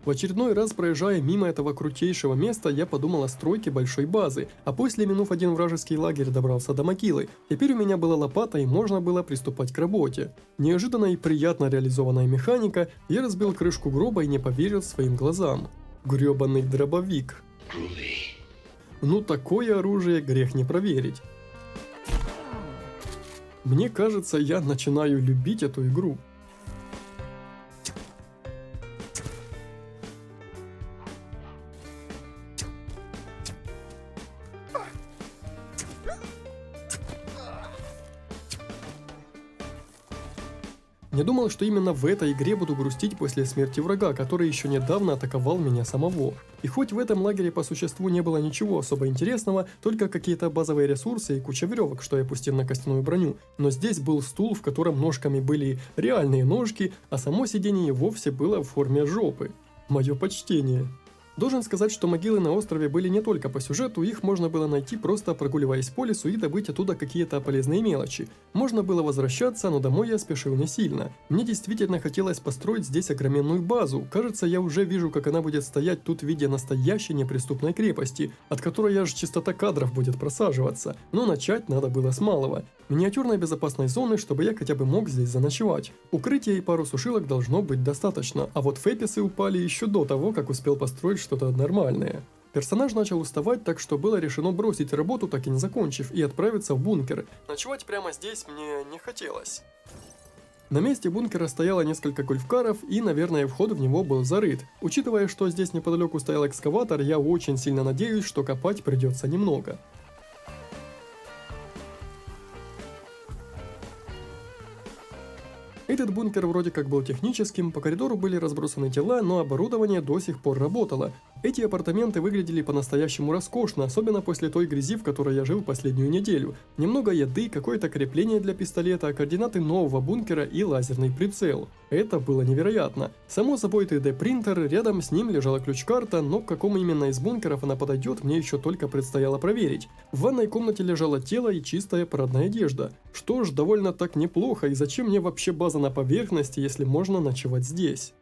Speaker 1: В очередной раз, проезжая мимо этого крутейшего места, я подумал о стройке большой базы, а после, минув один вражеский лагерь, добрался до могилы. Теперь у меня была лопата, и можно было приступать к работе. Неожиданно и приятно реализованная механика, я разбил крышку гроба и не поверил своим глазам. Грёбаный дробовик. Ну такое оружие грех не проверить. Мне кажется, я начинаю любить эту игру. Не думал, что именно в этой игре буду грустить после смерти врага, который еще недавно атаковал меня самого. И хоть в этом лагере по существу не было ничего особо интересного, только какие-то базовые ресурсы и куча веревок, что я пустил на костяную броню, но здесь был стул, в котором ножками были реальные ножки, а само сиденье вовсе было в форме жопы. Мое почтение. Должен сказать, что могилы на острове были не только по сюжету, их можно было найти просто прогуливаясь по лесу и добыть оттуда какие-то полезные мелочи. Можно было возвращаться, но домой я спешил не сильно. Мне действительно хотелось построить здесь огроменную базу. Кажется, я уже вижу, как она будет стоять тут в виде настоящей неприступной крепости, от которой аж чистота кадров будет просаживаться. Но начать надо было с малого. Миниатюрной безопасной зоны, чтобы я хотя бы мог здесь заночевать. Укрытия и пару сушилок должно быть достаточно, а вот феписы упали еще до того, как успел построить что-то нормальное. Персонаж начал уставать, так что было решено бросить работу, так и не закончив, и отправиться в бункер. Ночевать прямо здесь мне не хотелось. На месте бункера стояло несколько гольфкаров, и, наверное, вход в него был зарыт. Учитывая, что здесь неподалеку стоял экскаватор, я очень сильно надеюсь, что копать придется немного. Этот бункер вроде как был техническим, по коридору были разбросаны тела, но оборудование до сих пор работало. Эти апартаменты выглядели по-настоящему роскошно, особенно после той грязи, в которой я жил последнюю неделю. Немного еды, какое-то крепление для пистолета, координаты нового бункера и лазерный прицел. Это было невероятно. Само собой 3D-принтер, рядом с ним лежала ключ-карта, но к какому именно из бункеров она подойдет, мне еще только предстояло проверить. В ванной комнате лежало тело и чистая парадная одежда. Что ж, довольно так неплохо, и зачем мне вообще база на поверхности, если можно ночевать здесь?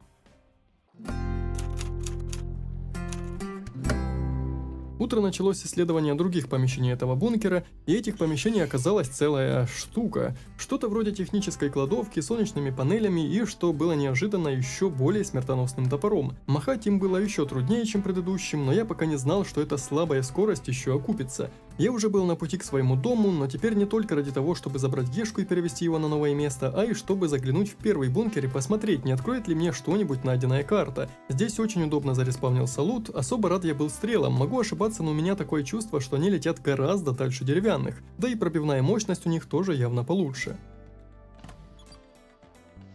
Speaker 1: Утро началось с исследования других помещений этого бункера, и этих помещений оказалась целая штука. Что-то вроде технической кладовки, солнечными панелями и, что было неожиданно, еще более смертоносным топором. Махать им было еще труднее, чем предыдущим, но я пока не знал, что эта слабая скорость еще окупится. Я уже был на пути к своему дому, но теперь не только ради того, чтобы забрать Гешку и перевести его на новое место, а и чтобы заглянуть в первый бункер и посмотреть, не откроет ли мне что-нибудь найденная карта. Здесь очень удобно зареспавнился лут, особо рад я был стрелам, могу ошибаться, но у меня такое чувство, что они летят гораздо дальше деревянных, да и пробивная мощность у них тоже явно получше.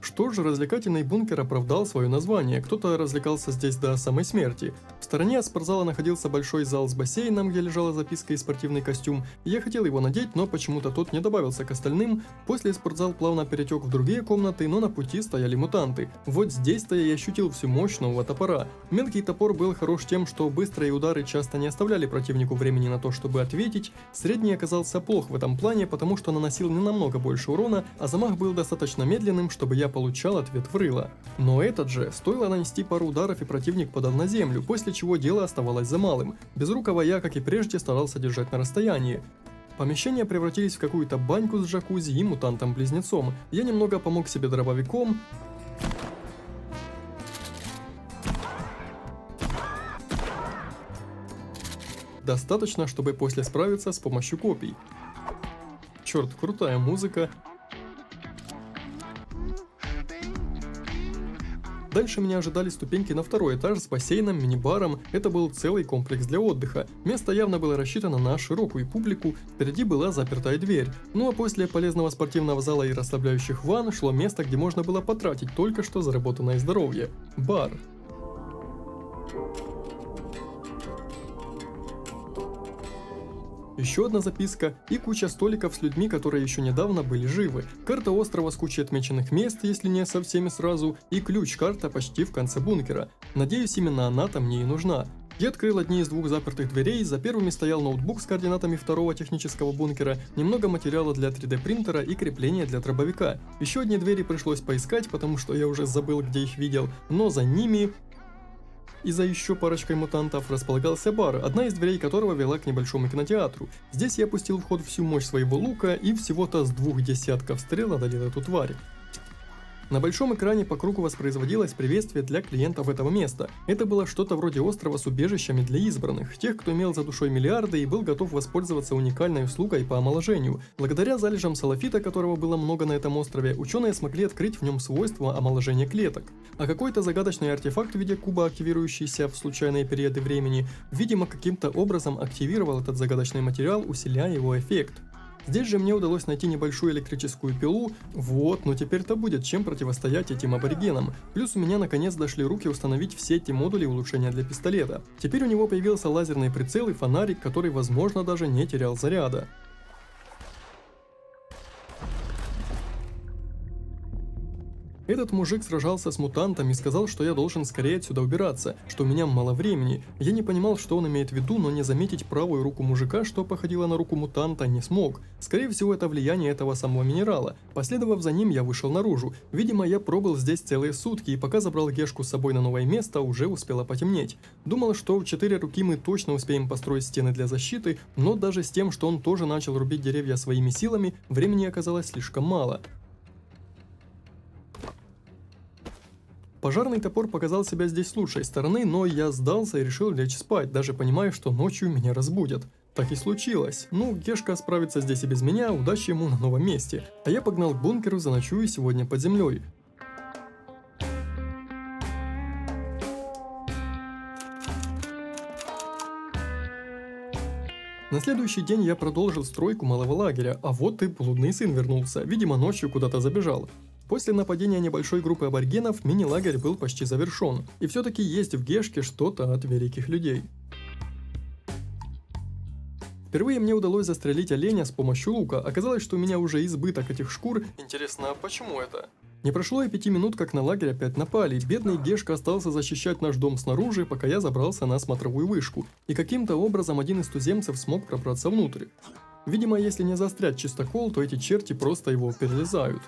Speaker 1: Что ж, развлекательный бункер оправдал свое название, кто-то развлекался здесь до самой смерти. В стороне от спортзала находился большой зал с бассейном, где лежала записка и спортивный костюм. Я хотел его надеть, но почему-то тот не добавился к остальным. После спортзал плавно перетек в другие комнаты, но на пути стояли мутанты. Вот здесь-то я и ощутил всю мощь нового топора. Мелкий топор был хорош тем, что быстрые удары часто не оставляли противнику времени на то, чтобы ответить. Средний оказался плох в этом плане, потому что наносил не намного больше урона, а замах был достаточно медленным, чтобы я получал ответ в рыло. Но этот же, стоило нанести пару ударов, и противник падал на землю, после чего дело оставалось за малым. Безрукого я, как и прежде, старался держать на расстоянии. Помещения превратились в какую-то баньку с джакузи и мутантом-близнецом. Я немного помог себе дробовиком. Достаточно, чтобы после справиться с помощью копий. Черт, крутая музыка. Дальше меня ожидали ступеньки на второй этаж с бассейном, мини-баром. Это был целый комплекс для отдыха. Место явно было рассчитано на широкую публику, впереди была запертая дверь. Ну а после полезного спортивного зала и расслабляющих ванн шло место, где можно было потратить только что заработанное здоровье. Бар. Еще одна записка и куча столиков с людьми, которые еще недавно были живы. Карта острова с кучей отмеченных мест, если не со всеми сразу, и ключ-карта почти в конце бункера. Надеюсь, именно она-то мне и нужна. Я открыл одни из двух запертых дверей, за первыми стоял ноутбук с координатами второго технического бункера, немного материала для 3D принтера и крепления для дробовика. Еще одни двери пришлось поискать, потому что я уже забыл, где их видел, но за ними... И за еще парочкой мутантов располагался бар, одна из дверей которого вела к небольшому кинотеатру. Здесь я пустил в ход всю мощь своего лука и всего-то с 2 десятков стрел одолел эту тварь. На большом экране по кругу воспроизводилось приветствие для клиентов этого места. Это было что-то вроде острова с убежищами для избранных, тех, кто имел за душой миллиарды и был готов воспользоваться уникальной услугой по омоложению. Благодаря залежам салафита, которого было много на этом острове, ученые смогли открыть в нем свойства омоложения клеток. А какой-то загадочный артефакт в виде куба, активирующийся в случайные периоды времени, видимо, каким-то образом активировал этот загадочный материал, усиляя его эффект. Здесь же мне удалось найти небольшую электрическую пилу, вот, но теперь-то будет чем противостоять этим аборигенам. Плюс у меня наконец дошли руки установить все эти модули улучшения для пистолета. Теперь у него появился лазерный прицел и фонарик, который, возможно, даже не терял заряда. Этот мужик сражался с мутантом и сказал, что я должен скорее отсюда убираться, что у меня мало времени. Я не понимал, что он имеет в виду, но не заметить правую руку мужика, что походило на руку мутанта, не смог. Скорее всего, это влияние этого самого минерала. Последовав за ним, я вышел наружу. Видимо, я пробыл здесь целые сутки, и пока забрал Гешку с собой на новое место, уже успело потемнеть. Думал, что в 4 руки мы точно успеем построить стены для защиты, но даже с тем, что он тоже начал рубить деревья своими силами, времени оказалось слишком мало. Пожарный топор показал себя здесь с лучшей стороны, но я сдался и решил лечь спать, даже понимая, что ночью меня разбудят. Так и случилось. Ну, Гешка справится здесь и без меня, удачи ему на новом месте. А я погнал к бункеру, заночую сегодня под землей. На следующий день я продолжил стройку малого лагеря, а вот и блудный сын вернулся, видимо, ночью куда-то забежал. После нападения небольшой группы аборигенов мини-лагерь был почти завершен. И все-таки есть в Гешке что-то от великих людей. Впервые мне удалось застрелить оленя с помощью лука. Оказалось, что у меня уже избыток этих шкур. Интересно, а почему это? Не прошло и 5 минут, как на лагерь опять напали. Бедный Гешка остался защищать наш дом снаружи, пока я забрался на смотровую вышку. И каким-то образом один из туземцев смог пробраться внутрь. Видимо, если не заострять чистокол, то эти черти просто его перелезают.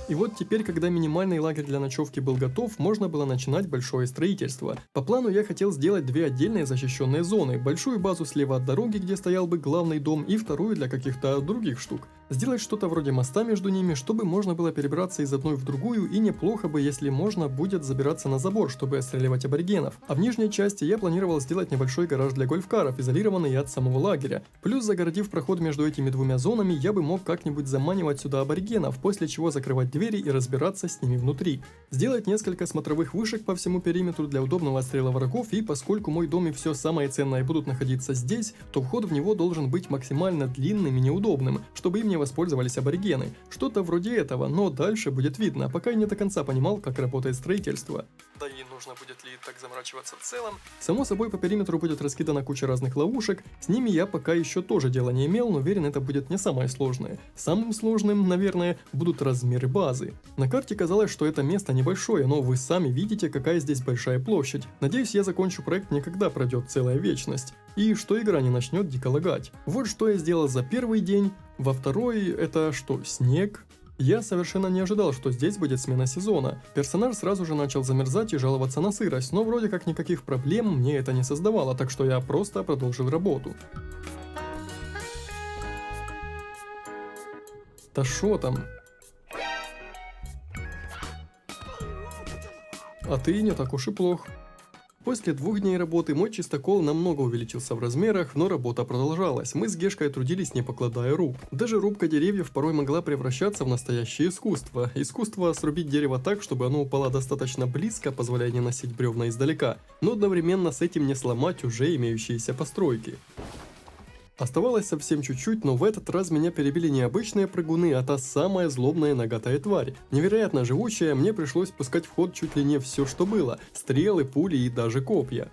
Speaker 1: И вот теперь, когда минимальный лагерь для ночевки был готов, можно было начинать большое строительство. По плану я хотел сделать 2 отдельные защищенные зоны, большую базу слева от дороги, где стоял бы главный дом, и вторую для каких-то других штук. Сделать что-то вроде моста между ними, чтобы можно было перебраться из одной в другую, и неплохо бы, если можно будет забираться на забор, чтобы отстреливать аборигенов. А в нижней части я планировал сделать небольшой гараж для гольфкаров, изолированный от самого лагеря. Плюс, загородив проход между этими 2 зонами, я бы мог как-нибудь заманивать сюда аборигенов, после чего закрывать двери и разбираться с ними внутри. Сделать несколько смотровых вышек по всему периметру для удобного отстрела врагов, и поскольку мой дом и все самое ценное будут находиться здесь, то вход в него должен быть максимально длинным и неудобным, чтобы им не воспользовались аборигены. Что-то вроде этого, но дальше будет видно, пока я не до конца понимал, как работает строительство. Да и нужно будет ли так заморачиваться в целом. Само собой, по периметру будет раскидана куча разных ловушек, с ними я пока еще тоже дела не имел, но уверен, это будет не самое сложное. Самым сложным, наверное, будут размеры базы. На карте казалось, что это место небольшое, но вы сами видите, какая здесь большая площадь. Надеюсь, я закончу проект не когда пройдет целая вечность, и что игра не начнет дико лагать. Вот что я сделал за первый день. Во второй, это что, снег? Я совершенно не ожидал, что здесь будет смена сезона. Персонаж сразу же начал замерзать и жаловаться на сырость, но вроде как никаких проблем мне это не создавало, так что я просто продолжил работу. Да шо там? А ты не так уж и плох. После 2 дней работы мой чистокол намного увеличился в размерах, но работа продолжалась. Мы с Гешкой трудились, не покладая рук. Даже рубка деревьев порой могла превращаться в настоящее искусство. Искусство срубить дерево так, чтобы оно упало достаточно близко, позволяя не носить бревна издалека, но одновременно с этим не сломать уже имеющиеся постройки. Оставалось совсем чуть-чуть, но в этот раз меня перебили не обычные прыгуны, а та самая злобная нагатая тварь. Невероятно живучая, мне пришлось пускать в ход чуть ли не все, что было. Стрелы, пули и даже копья.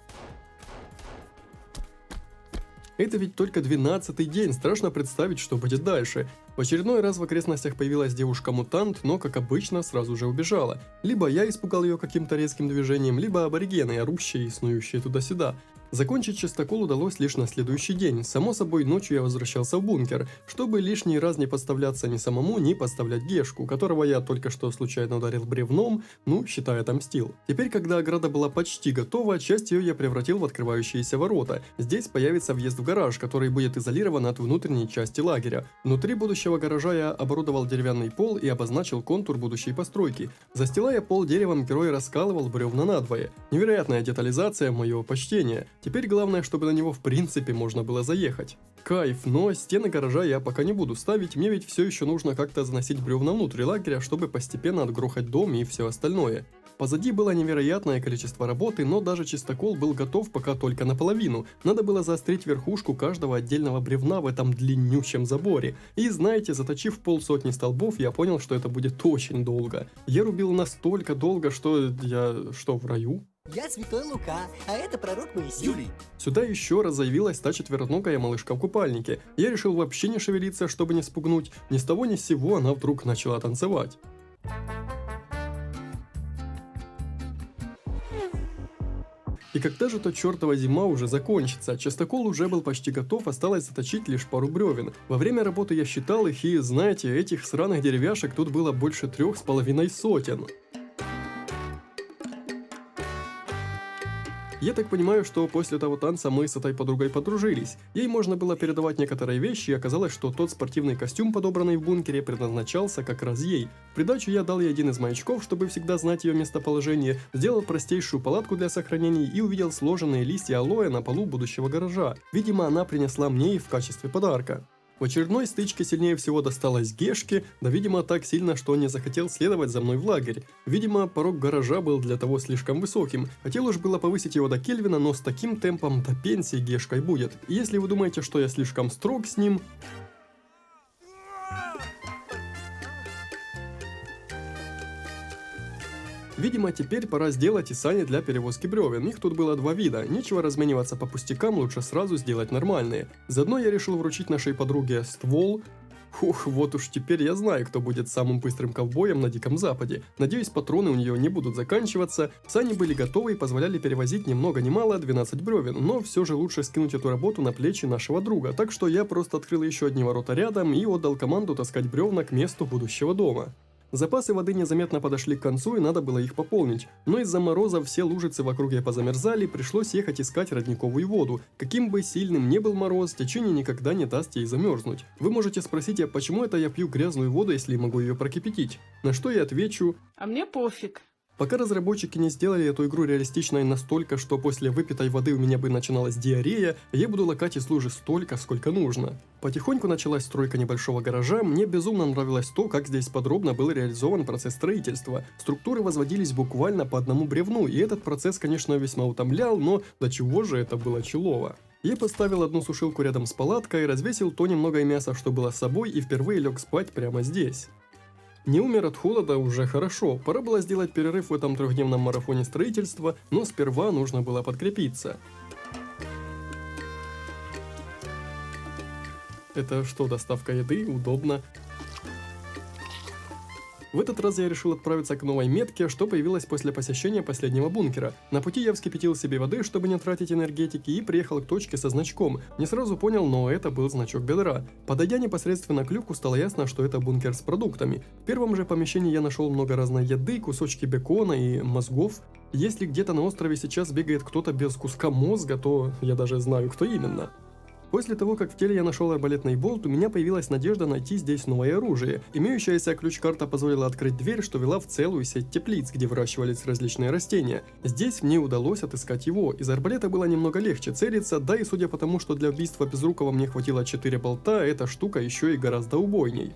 Speaker 1: Это ведь только 12-й день, страшно представить, что будет дальше. В очередной раз в окрестностях появилась девушка-мутант, но, как обычно, сразу же убежала. Либо я испугал ее каким-то резким движением, либо аборигены, орущие и снующие туда-сюда. Закончить чистокол удалось лишь на следующий день. Само собой, ночью я возвращался в бункер, чтобы лишний раз не подставляться ни самому, ни подставлять Гешку, которого я только что случайно ударил бревном, считай, отомстил. Теперь, когда ограда была почти готова, часть ее я превратил в открывающиеся ворота. Здесь появится въезд в гараж, который будет изолирован от внутренней части лагеря. Внутри будущего гаража я оборудовал деревянный пол и обозначил контур будущей постройки. Застилая пол деревом, герой раскалывал бревна надвое. Невероятная детализация, мое почтение. Теперь главное, чтобы на него в принципе можно было заехать. Кайф, но стены гаража я пока не буду ставить, мне ведь все еще нужно как-то заносить бревна внутрь лагеря, чтобы постепенно отгрохать дом и все остальное. Позади было невероятное количество работы, но даже чистокол был готов пока только наполовину. Надо было заострить верхушку каждого отдельного бревна в этом длиннющем заборе. И знаете, заточив 500 столбов, я понял, что это будет очень долго. Я рубил настолько долго, что в раю?
Speaker 9: Я святой Лука, а это пророк Моисей. Юлий.
Speaker 1: Сюда еще раз заявилась та четвероногая малышка в купальнике. Я решил вообще не шевелиться, чтобы не спугнуть. Ни с того ни с сего она вдруг начала танцевать. И когда же то чертова зима уже закончится? Частокол уже был почти готов, осталось заточить лишь пару бревен. Во время работы я считал их, и знаете, этих сраных деревяшек тут было больше 3,5 сотен. Я так понимаю, что после того танца мы с этой подругой подружились. Ей можно было передавать некоторые вещи, и оказалось, что тот спортивный костюм, подобранный в бункере, предназначался как раз ей. В придачу я дал ей один из маячков, чтобы всегда знать ее местоположение, сделал простейшую палатку для сохранения и увидел сложенные листья алоэ на полу будущего гаража. Видимо, она принесла мне их в качестве подарка. В очередной стычке сильнее всего досталось Гешке, да видимо так сильно, что он не захотел следовать за мной в лагерь. Видимо, порог гаража был для того слишком высоким. Хотел уж было повысить его до Кельвина, но с таким темпом до пенсии Гешкой будет. И если вы думаете, что я слишком строг с ним... Видимо, теперь пора сделать и сани для перевозки бревен. Их тут было два вида. Нечего размениваться по пустякам, лучше сразу сделать нормальные. Заодно я решил вручить нашей подруге ствол. Фух, вот уж теперь я знаю, кто будет самым быстрым ковбоем на Диком Западе. Надеюсь, патроны у нее не будут заканчиваться. Сани были готовы и позволяли перевозить ни много ни мало 12 бревен, но все же лучше скинуть эту работу на плечи нашего друга. Так что я просто открыл еще одни ворота рядом и отдал команду таскать бревна к месту будущего дома. Запасы воды незаметно подошли к концу, и надо было их пополнить. Но из-за мороза все лужицы в округе позамерзали, пришлось ехать искать родниковую воду. Каким бы сильным ни был мороз, течение никогда не даст ей замерзнуть. Вы можете спросить, а почему это я пью грязную воду, если могу ее прокипятить? На что я отвечу:
Speaker 7: А мне пофиг.
Speaker 1: пока разработчики не сделали эту игру реалистичной настолько, что после выпитой воды у меня бы начиналась диарея, я буду лакать из лужи столько, сколько нужно. Потихоньку началась стройка небольшого гаража, мне безумно нравилось то, как здесь подробно был реализован процесс строительства. Структуры возводились буквально по одному бревну, и этот процесс, конечно, весьма утомлял, но до чего же это было челово. Я поставил одну сушилку рядом с палаткой, развесил то немногое мясо, что было с собой, и впервые лег спать прямо здесь. Не умер от холода уже хорошо, пора было сделать перерыв в этом трехдневном марафоне строительства, но сперва нужно было подкрепиться. Это что, доставка еды? Удобно. В этот раз я решил отправиться к новой метке, что появилась после посещения последнего бункера. На пути я вскипятил себе воды, чтобы не тратить энергетики, и приехал к точке со значком. Не сразу понял, но это был значок бедра. Подойдя непосредственно к люку, стало ясно, что это бункер с продуктами. В первом же помещении я нашел много разной еды, кусочки бекона и мозгов. Если где-то на острове сейчас бегает кто-то без куска мозга, то я даже знаю, кто именно. После того, как в теле я нашел арбалетный болт, у меня появилась надежда найти здесь новое оружие. Имеющаяся ключ-карта позволила открыть дверь, что вела в целую сеть теплиц, где выращивались различные растения. Здесь мне удалось отыскать его. Из арбалета было немного легче целиться, да и судя по тому, что для убийства Безрукова мне хватило 4 болта, эта штука еще и гораздо убойней.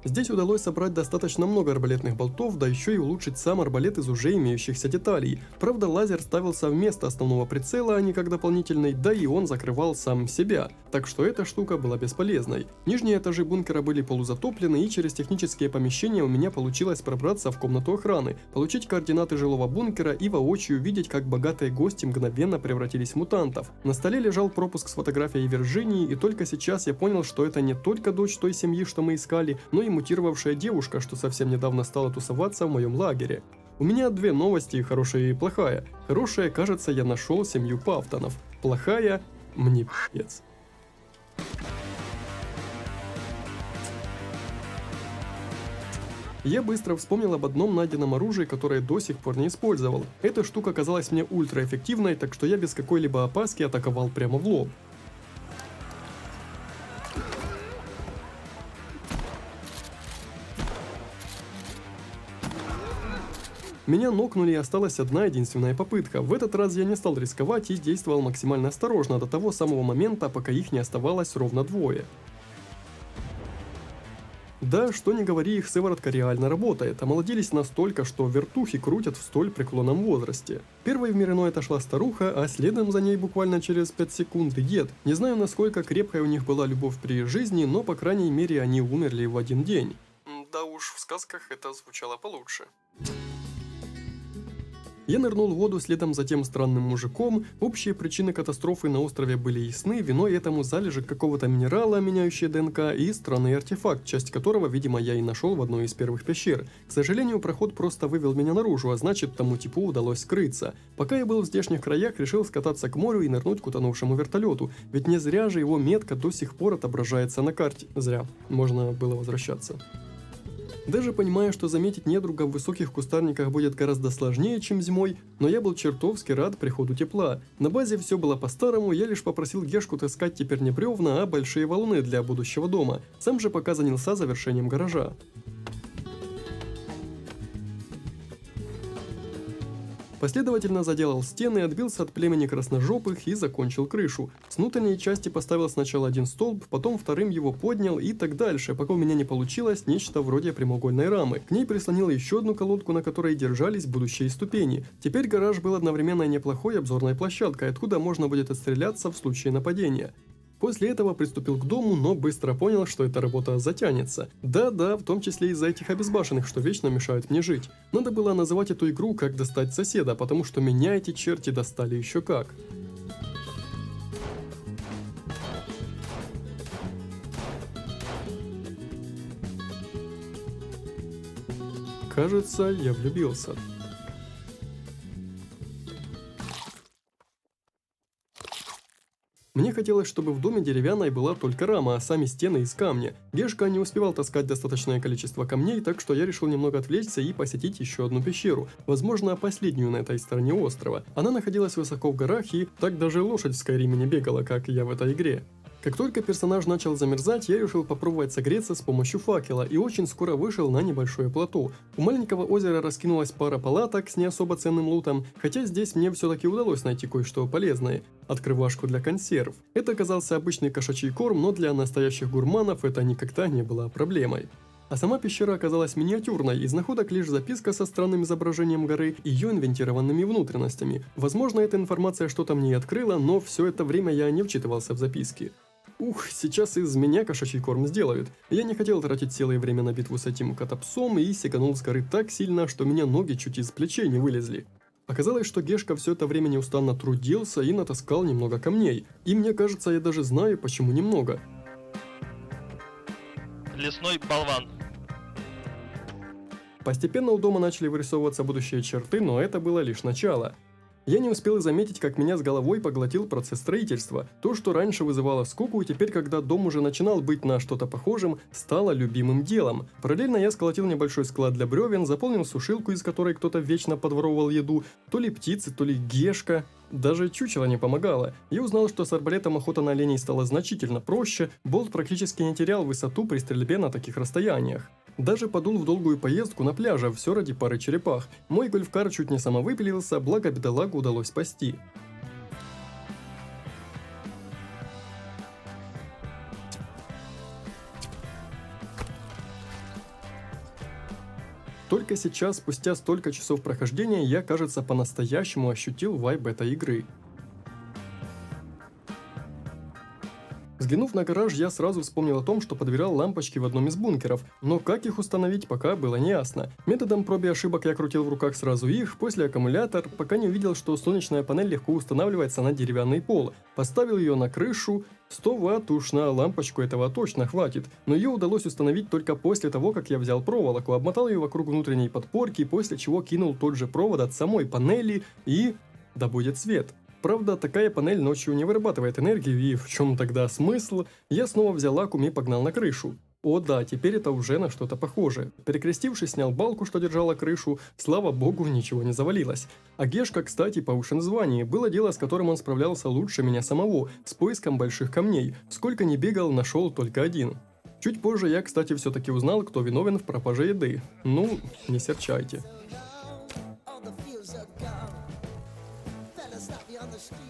Speaker 1: Здесь удалось собрать достаточно много арбалетных болтов, да еще и улучшить сам арбалет из уже имеющихся деталей. Правда, лазер ставился вместо основного прицела, а не как дополнительный, да и он закрывал сам себя, так что эта штука была бесполезной. Нижние этажи бункера были полузатоплены, и через технические помещения у меня получилось пробраться в комнату охраны, получить координаты жилого бункера и воочию видеть, как богатые гости мгновенно превратились в мутантов. На столе лежал пропуск с фотографией Вирджинии, и только сейчас я понял, что это не только дочь той семьи, что мы искали, но и мутировавшая девушка, что совсем недавно стала тусоваться в моем лагере. У меня две новости, хорошая и плохая. Хорошая, кажется, я нашел семью Павтонов. Плохая, мне пи***ец. Я быстро вспомнил об одном найденном оружии, которое до сих пор не использовал. Эта штука казалась мне ультраэффективной, так что я без какой-либо опаски атаковал прямо в лоб. Меня нокнули, и осталась одна единственная попытка. В этот раз я не стал рисковать и действовал максимально осторожно до того самого момента, пока их не оставалось ровно двое. Да, что ни говори, их сыворотка реально работает, омолодились настолько, что вертухи крутят в столь преклонном возрасте. Первой в мир иной отошла старуха, а следом за ней буквально через 5 секунд дед. Не знаю, насколько крепкая у них была любовь при жизни, но по крайней мере они умерли в один день. Да уж, в сказках это звучало получше. Я нырнул в воду следом за тем странным мужиком. Общие причины катастрофы на острове были ясны, виной этому залежи какого-то минерала, меняющий ДНК, и странный артефакт, часть которого, видимо, я и нашел в одной из первых пещер. К сожалению, проход просто вывел меня наружу, а значит, тому типу удалось скрыться. Пока я был в здешних краях, решил скататься к морю и нырнуть к утонувшему вертолету, ведь не зря же его метка до сих пор отображается на карте. Зря. Можно было возвращаться. Даже понимая, что заметить недруга в высоких кустарниках будет гораздо сложнее, чем зимой, но я был чертовски рад приходу тепла. На базе все было по-старому, я лишь попросил Гешку таскать теперь не бревна, а большие валуны для будущего дома. Сам же пока занялся завершением гаража. Последовательно заделал стены, отбился от племени красножопых и закончил крышу. С внутренней части поставил сначала один столб, потом вторым его поднял и так дальше, пока у меня не получилось нечто вроде прямоугольной рамы. К ней прислонил еще одну колодку, на которой держались будущие ступени. Теперь гараж был одновременно неплохой обзорной площадкой, откуда можно будет отстреляться в случае нападения. После этого приступил к дому, но быстро понял, что эта работа затянется. Да-да, в том числе из-за этих обезбашенных, что вечно мешают мне жить. Надо было называть эту игру «Как достать соседа», потому что меня эти черти достали еще как. Кажется, я влюбился. Мне хотелось, чтобы в доме деревянной была только рама, а сами стены из камня. Гешка не успевал таскать достаточное количество камней, так что я решил немного отвлечься и посетить еще одну пещеру, возможно, последнюю на этой стороне острова. Она находилась высоко в горах, и так даже лошадь в Скайриме не бегала, как я в этой игре. Как только персонаж начал замерзать, я решил попробовать согреться с помощью факела и очень скоро вышел на небольшое плато. У маленького озера раскинулась пара палаток с не особо ценным лутом, хотя здесь мне все-таки удалось найти кое-что полезное. Открывашку для консерв. Это оказался обычный кошачий корм, но для настоящих гурманов это никогда не было проблемой. А сама пещера оказалась миниатюрной, из находок лишь записка со странным изображением горы и ее инвентированными внутренностями. Возможно, эта информация что-то мне и открыла, но все это время я не вчитывался в записки. Ух, сейчас из меня кошачий корм сделают. Я не хотел тратить силы и время на битву с этим котопсом и сиганул с горы так сильно, что меня ноги чуть из плечей не вылезли. Оказалось, что Гешка все это время неустанно трудился и натаскал немного камней. И мне кажется, я даже знаю, почему немного.
Speaker 10: Лесной болван.
Speaker 1: Постепенно у дома начали вырисовываться будущие черты, но это было лишь начало. Я не успел и заметить, как меня с головой поглотил процесс строительства. То, что раньше вызывало скуку, теперь, когда дом уже начинал быть на что-то похожим, стало любимым делом. Параллельно я сколотил небольшой склад для бревен, заполнил сушилку, из которой кто-то вечно подворовывал еду, то ли птицы, то ли Гешка. Даже чучело не помогало. Я узнал, что с арбалетом охота на оленей стала значительно проще, болт практически не терял высоту при стрельбе на таких расстояниях. Даже подул в долгую поездку на пляже, все ради пары черепах. Мой гольфкар чуть не самовыпилился, благо бедолагу удалось спасти. Только сейчас, спустя столько часов прохождения, я, кажется, по-настоящему ощутил вайб этой игры. Взглянув на гараж, я сразу вспомнил о том, что подбирал лампочки в одном из бункеров, но как их установить, пока было неясно. Методом проб и ошибок я крутил в руках сразу их, после аккумулятор, пока не увидел, что солнечная панель легко устанавливается на деревянный пол. Поставил ее на крышу, 100 Вт уж на лампочку этого точно хватит, но ее удалось установить только после того, как я взял проволоку, обмотал ее вокруг внутренней подпорки, после чего кинул тот же провод от самой панели и... да будет свет. Правда, такая панель ночью не вырабатывает энергию, и в чем тогда смысл? Я снова взял аккум и погнал на крышу. О да, теперь это уже на что-то похоже. Перекрестившись, снял балку, что держала крышу, слава богу, ничего не завалилось. А Гешка, кстати, повышен в звании, было дело, с которым он справлялся лучше меня самого, с поиском больших камней. Сколько ни бегал, нашел только один. Чуть позже я, кстати, все-таки узнал, кто виновен в пропаже еды. Ну, не серчайте.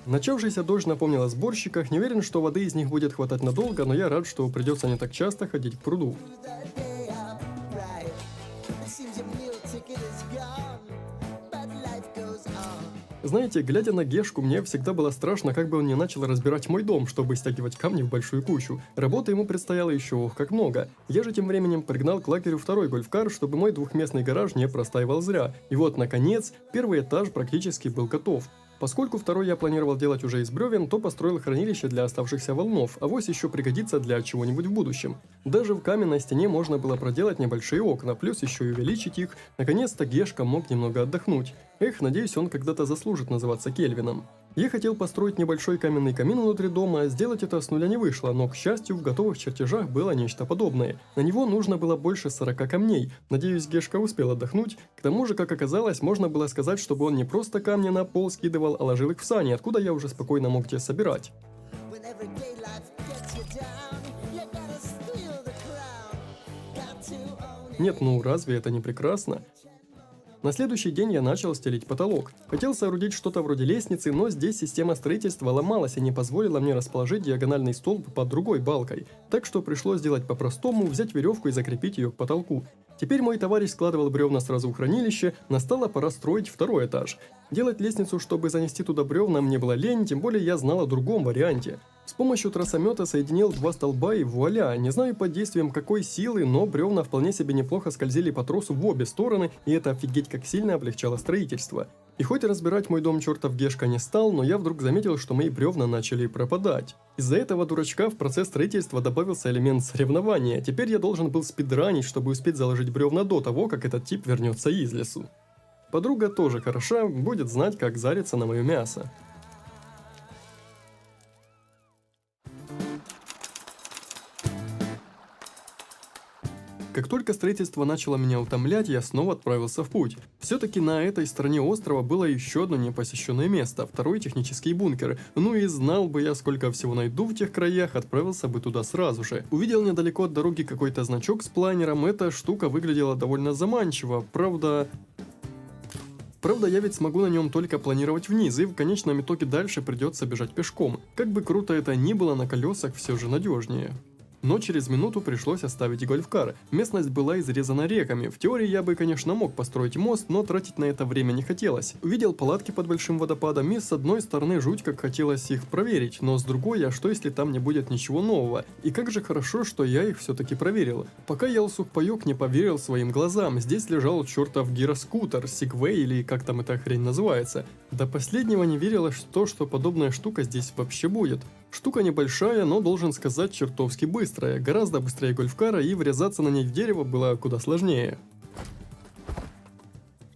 Speaker 1: Начавшийся дождь напомнил о сборщиках, не уверен, что воды из них будет хватать надолго, но я рад, что придется не так часто ходить к пруду. Знаете, глядя на Гешку, мне всегда было страшно, как бы он не начал разбирать мой дом, чтобы стягивать камни в большую кучу. Работы ему предстояло еще ох как много. Я же тем временем пригнал к лагерю второй гольфкар, чтобы мой двухместный гараж не простаивал зря. И вот, наконец, первый этаж практически был готов. Поскольку второй я планировал делать уже из бревен, то построил хранилище для оставшихся валунов, авось еще пригодится для чего-нибудь в будущем. Даже в каменной стене можно было проделать небольшие окна, плюс еще и увеличить их. Наконец-то Гешка мог немного отдохнуть. Эх, надеюсь, он когда-то заслужит называться Кельвином. Я хотел построить небольшой каменный камин внутри дома, сделать это с нуля не вышло, но, к счастью, в готовых чертежах было нечто подобное. На него нужно было больше 40 камней. Надеюсь, Гешка успел отдохнуть. К тому же, как оказалось, можно было сказать, чтобы он не просто камни на пол скидывал, а ложил их в сани, откуда я уже спокойно мог те собирать. Нет, ну разве это не прекрасно? На следующий день я начал стелить потолок. Хотел соорудить что-то вроде лестницы, но здесь система строительства ломалась и не позволила мне расположить диагональный столб под другой балкой. Так что пришлось сделать по-простому, взять веревку и закрепить ее к потолку. Теперь мой товарищ складывал бревна сразу в хранилище, настала пора строить второй этаж. Делать лестницу, чтобы занести туда бревна, мне было лень, тем более я знал о другом варианте. С помощью тросомета соединил два столба и вуаля, не знаю под действием какой силы, но бревна вполне себе неплохо скользили по тросу в обе стороны, и это офигеть как сильно облегчало строительство. И хоть разбирать мой дом чертов Гешка не стал, но я вдруг заметил, что мои бревна начали пропадать. Из-за этого дурачка в процесс строительства добавился элемент соревнования, теперь я должен был спидранить, чтобы успеть заложить бревна до того, как этот тип вернется из лесу. Подруга тоже хороша, будет знать, как зариться на мое мясо. Как только строительство начало меня утомлять, я снова отправился в путь. Все-таки на этой стороне острова было еще одно непосещенное место, второй технический бункер. Ну и знал бы я, сколько всего найду в тех краях, отправился бы туда сразу же. Увидел недалеко от дороги какой-то значок с планером, эта штука выглядела довольно заманчиво, правда, я ведь смогу на нем только планировать вниз, и в конечном итоге дальше придется бежать пешком. Как бы круто это ни было, на колесах все же надежнее. Но через минуту пришлось оставить гольфкар. Местность была изрезана реками. В теории я бы, конечно, мог построить мост, но тратить на это время не хотелось. Увидел палатки под большим водопадом, и с одной стороны жуть как хотелось их проверить, но с другой, а что если там не будет ничего нового? И как же хорошо, что я их все-таки проверил. Пока ел сухпайок, не поверил своим глазам. Здесь лежал чертов гироскутер, Segway или как там эта хрень называется. До последнего не верилось в то, что подобная штука здесь вообще будет. Штука небольшая, но должен сказать чертовски быстрая, гораздо быстрее гольфкара, и врезаться на ней в дерево было куда сложнее.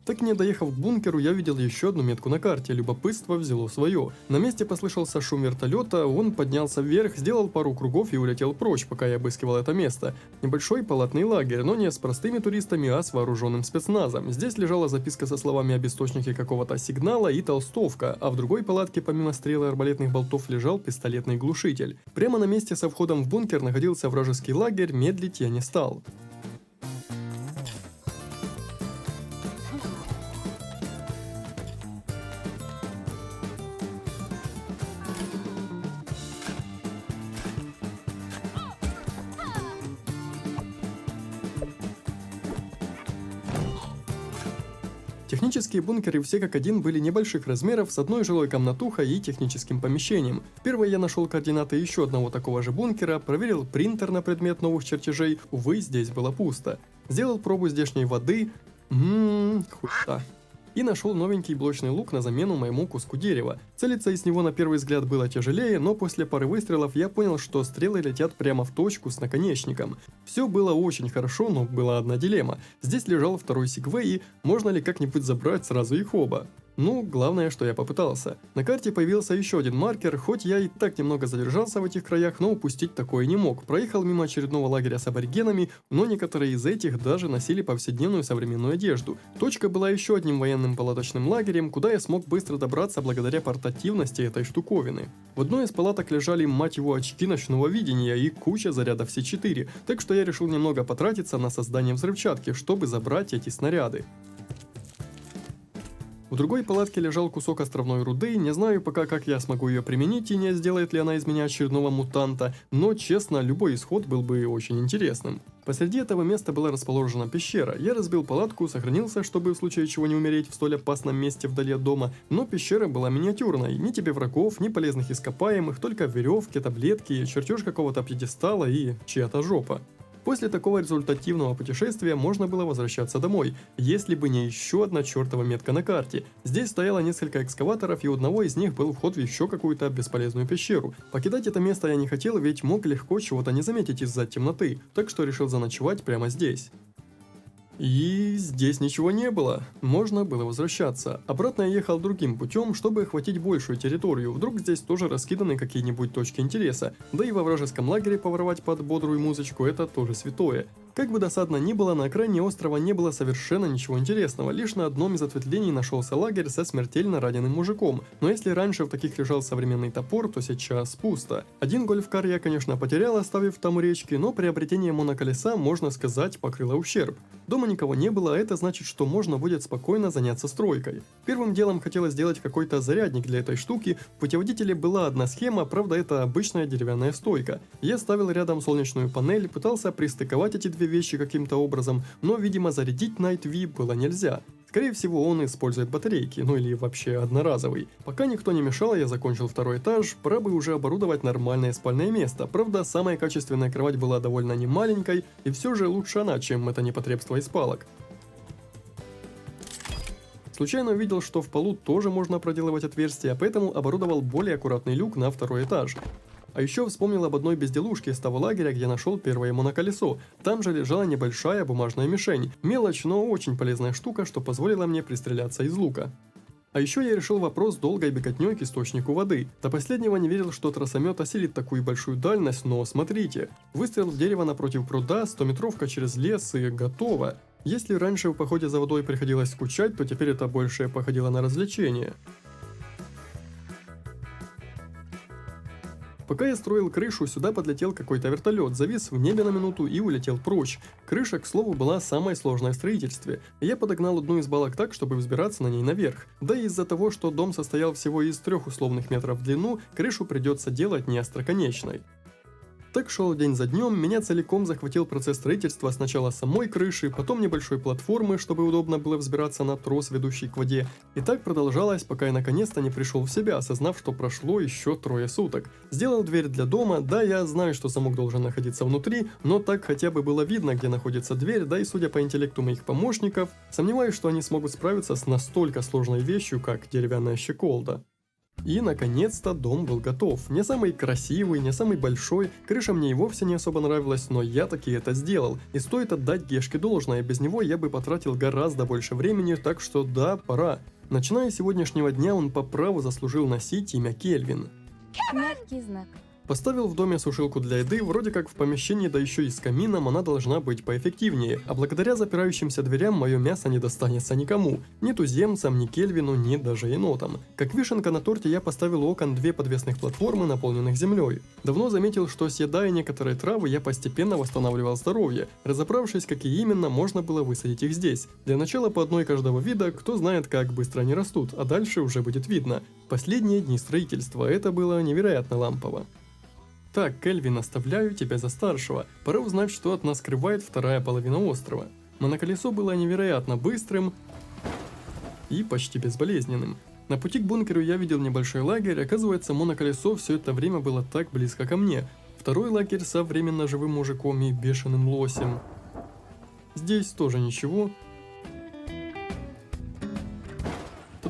Speaker 1: Так не доехав к бункеру, я видел еще одну метку на карте, любопытство взяло свое. На месте послышался шум вертолета, он поднялся вверх, сделал пару кругов и улетел прочь, пока я обыскивал это место. Небольшой палатный лагерь, но не с простыми туристами, а с вооруженным спецназом. Здесь лежала записка со словами об источнике какого-то сигнала и толстовка, а в другой палатке помимо стрел и арбалетных болтов лежал пистолетный глушитель. Прямо на месте со входом в бункер находился вражеский лагерь, медлить я не стал. Технические бункеры все как один были небольших размеров с одной жилой комнатухой и техническим помещением. Первый я нашел координаты еще одного такого же бункера, проверил принтер на предмет новых чертежей, увы, здесь было пусто. Сделал пробу здешней воды, хуйта. И нашел новенький блочный лук на замену моему куску дерева. Целиться из него на первый взгляд было тяжелее, но после пары выстрелов я понял, что стрелы летят прямо в точку с наконечником. Все было очень хорошо, но была одна дилемма. Здесь лежал второй Segway, и можно ли как-нибудь забрать сразу их оба? Ну, главное, что я попытался. На карте появился еще один маркер, хоть я и так немного задержался в этих краях, но упустить такое не мог. Проехал мимо очередного лагеря с аборигенами, но некоторые из этих даже носили повседневную современную одежду. Точка была еще одним военным палаточным лагерем, куда я смог быстро добраться благодаря портативности этой штуковины. В одной из палаток лежали, мать его, очки ночного видения и куча зарядов С4, так что я решил немного потратиться на создание взрывчатки, чтобы забрать эти снаряды. В другой палатке лежал кусок островной руды, не знаю пока, как я смогу ее применить и не сделает ли она из меня очередного мутанта, но, честно, любой исход был бы очень интересным. Посреди этого места была расположена пещера. Я разбил палатку, сохранился, чтобы в случае чего не умереть в столь опасном месте вдали от дома, но пещера была миниатюрной, ни тебе врагов, ни полезных ископаемых, только веревки, таблетки, чертеж какого-то пьедестала и чья-то жопа. После такого результативного путешествия можно было возвращаться домой, если бы не еще одна чертова метка на карте. Здесь стояло несколько экскаваторов, и у одного из них был вход в еще какую-то бесполезную пещеру. Покидать это место я не хотел, ведь мог легко чего-то не заметить из-за темноты, так что решил заночевать прямо здесь. И здесь ничего не было, можно было возвращаться. Обратно я ехал другим путем, чтобы охватить большую территорию, вдруг здесь тоже раскиданы какие-нибудь точки интереса, да и во вражеском лагере поворовать под бодрую музычку это тоже святое. Как бы досадно ни было, на окраине острова не было совершенно ничего интересного, лишь на одном из ответвлений нашелся лагерь со смертельно раненым мужиком, но если раньше в таких лежал современный топор, то сейчас пусто. Один гольфкар я, конечно, потерял, оставив там у речки, но приобретение моноколеса, можно сказать, покрыло ущерб. Дома никого не было, а это значит, что можно будет спокойно заняться стройкой. Первым делом хотелось сделать какой-то зарядник для этой штуки, в путеводителе была одна схема, правда это обычная деревянная стойка. Я ставил рядом солнечную панель, пытался пристыковать эти две вещи каким-то образом, но, видимо, зарядить Night V было нельзя. Скорее всего, он использует батарейки, ну или вообще одноразовый. Пока никто не мешал, я закончил второй этаж, пора бы уже оборудовать нормальное спальное место. Правда, самая качественная кровать была довольно немаленькой, и все же лучше она, чем это непотребство из палок. Случайно увидел, что в полу тоже можно проделывать отверстия, поэтому оборудовал более аккуратный люк на второй этаж. А еще вспомнил об одной безделушке из того лагеря, где нашел первое моноколесо. Там же лежала небольшая бумажная мишень. Мелочь, но очень полезная штука, что позволила мне пристреляться из лука. А еще я решил вопрос долгой беготней к источнику воды. До последнего не верил, что тросомет осилит такую большую дальность, но смотрите. Выстрел в дерево напротив пруда, 100-метровка через лес и готово. Если раньше в походе за водой приходилось скучать, то теперь это больше походило на развлечение. Пока я строил крышу, сюда подлетел какой-то вертолет, завис в небе на минуту и улетел прочь. Крыша, к слову, была самой сложной в строительстве. Я подогнал одну из балок так, чтобы взбираться на ней наверх. Да и из-за того, что дом состоял всего из 3 условных метров в длину, крышу придется делать не остроконечной. Так шел день за днем, меня целиком захватил процесс строительства сначала самой крыши, потом небольшой платформы, чтобы удобно было взбираться на трос, ведущий к воде. И так продолжалось, пока я наконец-то не пришел в себя, осознав, что прошло еще 3 суток. Сделал дверь для дома, да, я знаю, что замок должен находиться внутри, но так хотя бы было видно, где находится дверь, да и судя по интеллекту моих помощников, сомневаюсь, что они смогут справиться с настолько сложной вещью, как деревянная щеколда. И, наконец-то, дом был готов. Не самый красивый, не самый большой, крыша мне и вовсе не особо нравилась, но я таки это сделал. И стоит отдать Гешке должное, без него я бы потратил гораздо больше времени, так что да, пора. Начиная с сегодняшнего дня, он по праву заслужил носить имя Кельвин.
Speaker 6: Мягкий знак.
Speaker 1: Поставил в доме сушилку для еды, вроде как в помещении, да еще и с камином, она должна быть поэффективнее, а благодаря запирающимся дверям мое мясо не достанется никому, ни туземцам, ни Кельвину, ни даже енотам. Как вишенка на торте я поставил у окон 2 подвесных платформы, наполненных землей. Давно заметил, что съедая некоторые травы, я постепенно восстанавливал здоровье. Разобравшись, какие именно, можно было высадить их здесь. Для начала по одной каждого вида, кто знает, как быстро они растут, а дальше уже будет видно. Последние дни строительства, это было невероятно лампово. Так, Кельвин, оставляю тебя за старшего. Пора узнать, что от нас скрывает вторая половина острова. Моноколесо было невероятно быстрым и почти безболезненным. На пути к бункеру я видел небольшой лагерь, оказывается, моноколесо все это время было так близко ко мне. Второй лагерь со временно живым мужиком и бешеным лосем. Здесь тоже ничего.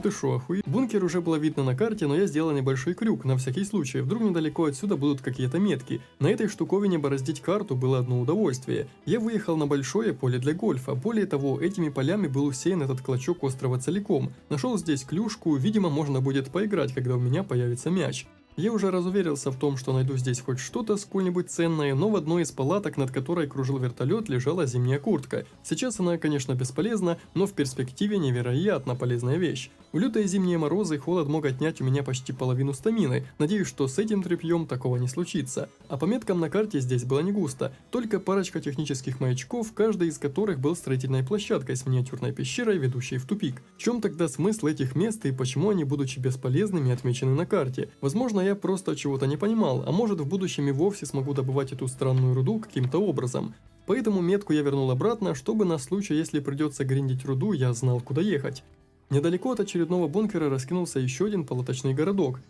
Speaker 1: Ты шо, охуел? Бункер уже было видно на карте, но я сделал небольшой крюк, на всякий случай, вдруг недалеко отсюда будут какие-то метки. На этой штуковине бороздить карту было одно удовольствие. Я выехал на большое поле для гольфа, более того, этими полями был усеян этот клочок острова целиком. Нашел здесь клюшку, видимо, можно будет поиграть, когда у меня появится мяч. Я уже разуверился в том, что найду здесь хоть что-то сколь-нибудь ценное, но в одной из палаток, над которой кружил вертолет, лежала зимняя куртка. Сейчас она, конечно, бесполезна, но в перспективе невероятно полезная вещь. В лютые зимние морозы холод мог отнять у меня почти половину стамины, надеюсь, что с этим тряпьем такого не случится. А по меткам на карте здесь было не густо, только парочка технических маячков, каждый из которых был строительной площадкой с миниатюрной пещерой, ведущей в тупик. В чем тогда смысл этих мест и почему они, будучи бесполезными, отмечены на карте? Возможно, я просто чего-то не понимал, а может в будущем и вовсе смогу добывать эту странную руду каким-то образом. Поэтому метку я вернул обратно, чтобы на случай, если придется гриндить руду, я знал, куда ехать. Недалеко от очередного бункера раскинулся еще один палаточный городок.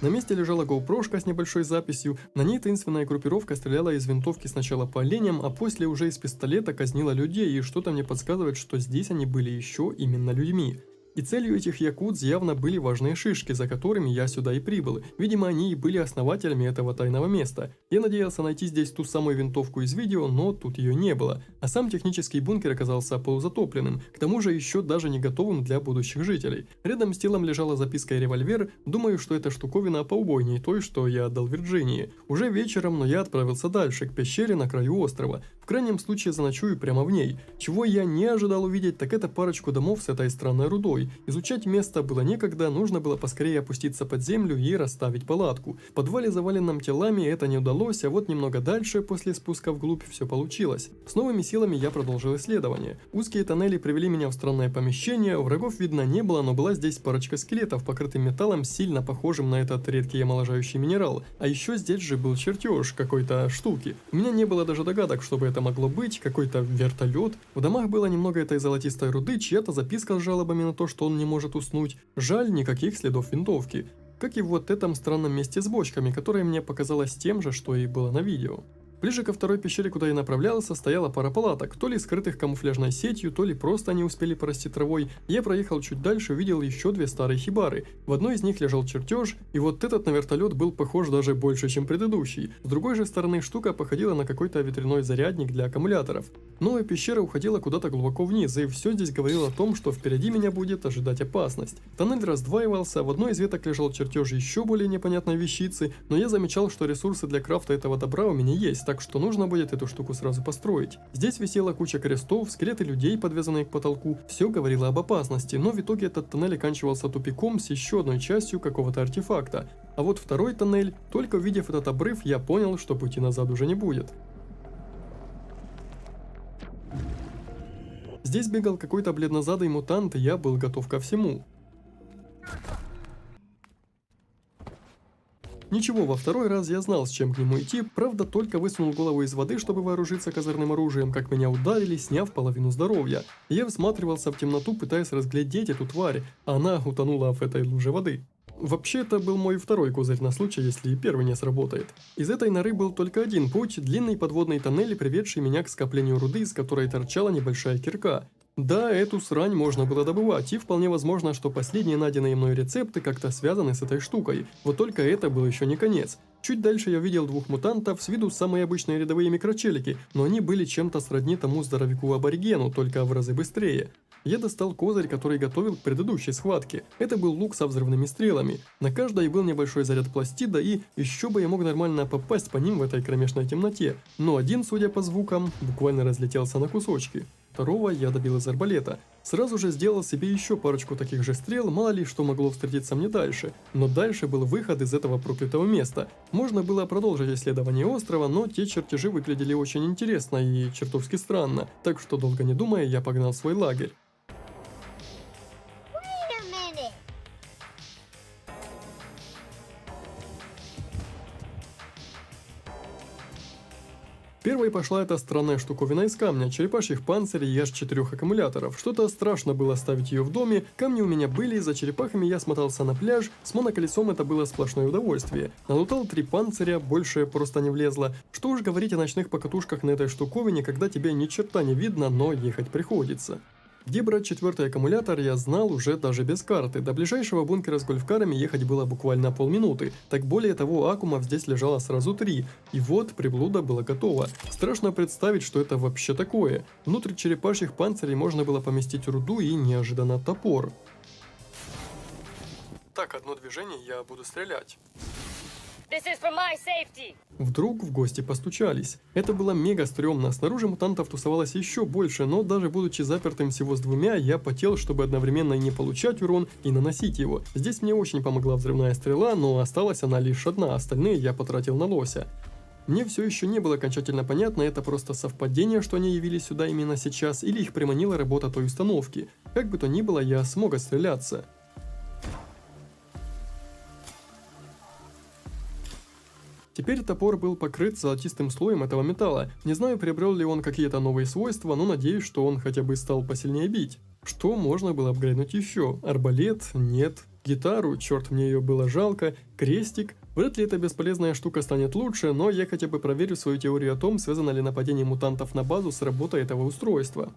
Speaker 1: На месте лежала GoPro-шка с небольшой записью, на ней таинственная группировка стреляла из винтовки сначала по оленям, а после уже из пистолета казнила людей, и что-то мне подсказывает, что здесь они были еще именно людьми. И целью этих якудз явно были важные шишки, за которыми я сюда и прибыл. Видимо, они и были основателями этого тайного места. Я надеялся найти здесь ту самую винтовку из видео, но тут ее не было. А сам технический бункер оказался полузатопленным, к тому же еще даже не готовым для будущих жителей. Рядом с телом лежала записка и револьвер, думаю, что это штуковина поубойнее той, что я отдал Вирджинии. Уже вечером, но я отправился дальше, к пещере на краю острова. В крайнем случае заночую прямо в ней. Чего я не ожидал увидеть, так это парочку домов с этой странной рудой. Изучать место было некогда, нужно было поскорее опуститься под землю и расставить палатку. В подвале, заваленном телами, это не удалось, а вот немного дальше, после спуска вглубь, все получилось. С новыми силами я продолжил исследование. Узкие тоннели привели меня в странное помещение, врагов видно не было, но была здесь парочка скелетов, покрытым металлом, сильно похожим на этот редкий омоложающий минерал. А еще здесь же был чертеж какой-то штуки. У меня не было даже догадок, что бы это могло быть, какой-то вертолет. В домах было немного этой золотистой руды, чья-то записка с жалобами на то, что он не может уснуть. Жаль, никаких следов винтовки. Как и в вот этом странном месте с бочками, которое мне показалось тем же, что и было на видео. Ближе ко второй пещере, куда я направлялся, стояла пара палаток, то ли скрытых камуфляжной сетью, то ли просто они успели порасти травой. Я проехал чуть дальше, увидел еще две старые хибары. В одной из них лежал чертеж, и вот этот на вертолет был похож даже больше, чем предыдущий. С другой же стороны штука походила на какой-то ветряной зарядник для аккумуляторов. Новая пещера уходила куда-то глубоко вниз, и все здесь говорило о том, что впереди меня будет ожидать опасность. Тоннель раздваивался, в одной из веток лежал чертеж еще более непонятной вещицы, но я замечал, что ресурсы для крафта этого добра у меня есть, так что нужно будет эту штуку сразу построить. Здесь висела куча крестов, скелеты людей, подвязанные к потолку, все говорило об опасности, но в итоге этот тоннель оканчивался тупиком с еще одной частью какого-то артефакта. А вот второй тоннель, только увидев этот обрыв, я понял, что пути назад уже не будет. Здесь бегал какой-то бледнозадый мутант, и я был готов ко всему. Ничего, во второй раз я знал, с чем к нему идти, правда только высунул голову из воды, чтобы вооружиться козырным оружием, как меня ударили, сняв половину здоровья. Я всматривался в темноту, пытаясь разглядеть эту тварь, а она утонула в этой луже воды. Вообще, это был мой второй козырь на случай, если и первый не сработает. Из этой норы был только один путь, длинный подводный тоннель, приведший меня к скоплению руды, из которой торчала небольшая кирка. Да, эту срань можно было добывать, и вполне возможно, что последние найденные мной рецепты как-то связаны с этой штукой. Вот только это был еще не конец. Чуть дальше я видел двух мутантов, с виду самые обычные рядовые микрочелики, но они были чем-то сродни тому здоровяку-аборигену, только в разы быстрее. Я достал козырь, который готовил к предыдущей схватке. Это был лук со взрывными стрелами. На каждой был небольшой заряд пластида, и еще бы я мог нормально попасть по ним в этой кромешной темноте. Но один, судя по звукам, буквально разлетелся на кусочки. Второго я добил из арбалета. Сразу же сделал себе еще парочку таких же стрел, мало ли что могло встретиться мне дальше. Но дальше был выход из этого проклятого места. Можно было продолжить исследование острова, но те чертежи выглядели очень интересно и чертовски странно. Так что, долго не думая, я погнал в свой лагерь.
Speaker 6: Wait a minute.
Speaker 1: Первой пошла эта странная штуковина из камня, черепашьих панцирей и аж 4 аккумуляторов. Что-то страшно было ставить ее в доме, камни у меня были, за черепахами я смотался на пляж, с моноколесом это было сплошное удовольствие. Налутал 3 панциря, больше просто не влезло. Что уж говорить о ночных покатушках на этой штуковине, когда тебя ни черта не видно, но ехать приходится. Где брать 4-й аккумулятор, я знал уже даже без карты. До ближайшего бункера с гольфкарами ехать было буквально полминуты. Так более того, аккумов здесь лежало сразу 3. И вот приблуда была готова. Страшно представить, что это вообще такое. Внутрь черепашьих панцирей можно было поместить руду и неожиданно топор. Так, одно движение, я буду стрелять.
Speaker 10: This is for my safety.
Speaker 1: Вдруг в гости постучались. Это было мега стрёмно, снаружи мутантов тусовалось еще больше, но даже будучи запертым всего с 2, я потел, чтобы одновременно и не получать урон, и наносить его. Здесь мне очень помогла взрывная стрела, но осталась она лишь одна, остальные я потратил на лося. Мне все еще не было окончательно понятно, это просто совпадение, что они явились сюда именно сейчас, или их приманила работа той установки. Как бы то ни было, я смог отстреляться. Теперь топор был покрыт золотистым слоем этого металла. Не знаю, приобрел ли он какие-то новые свойства, но надеюсь, что он хотя бы стал посильнее бить. Что можно было апгрейднуть еще? Арбалет? Нет. Гитару? Черт, мне ее было жалко. Крестик? Вряд ли эта бесполезная штука станет лучше, но я хотя бы проверю свою теорию о том, связано ли нападение мутантов на базу с работой этого устройства.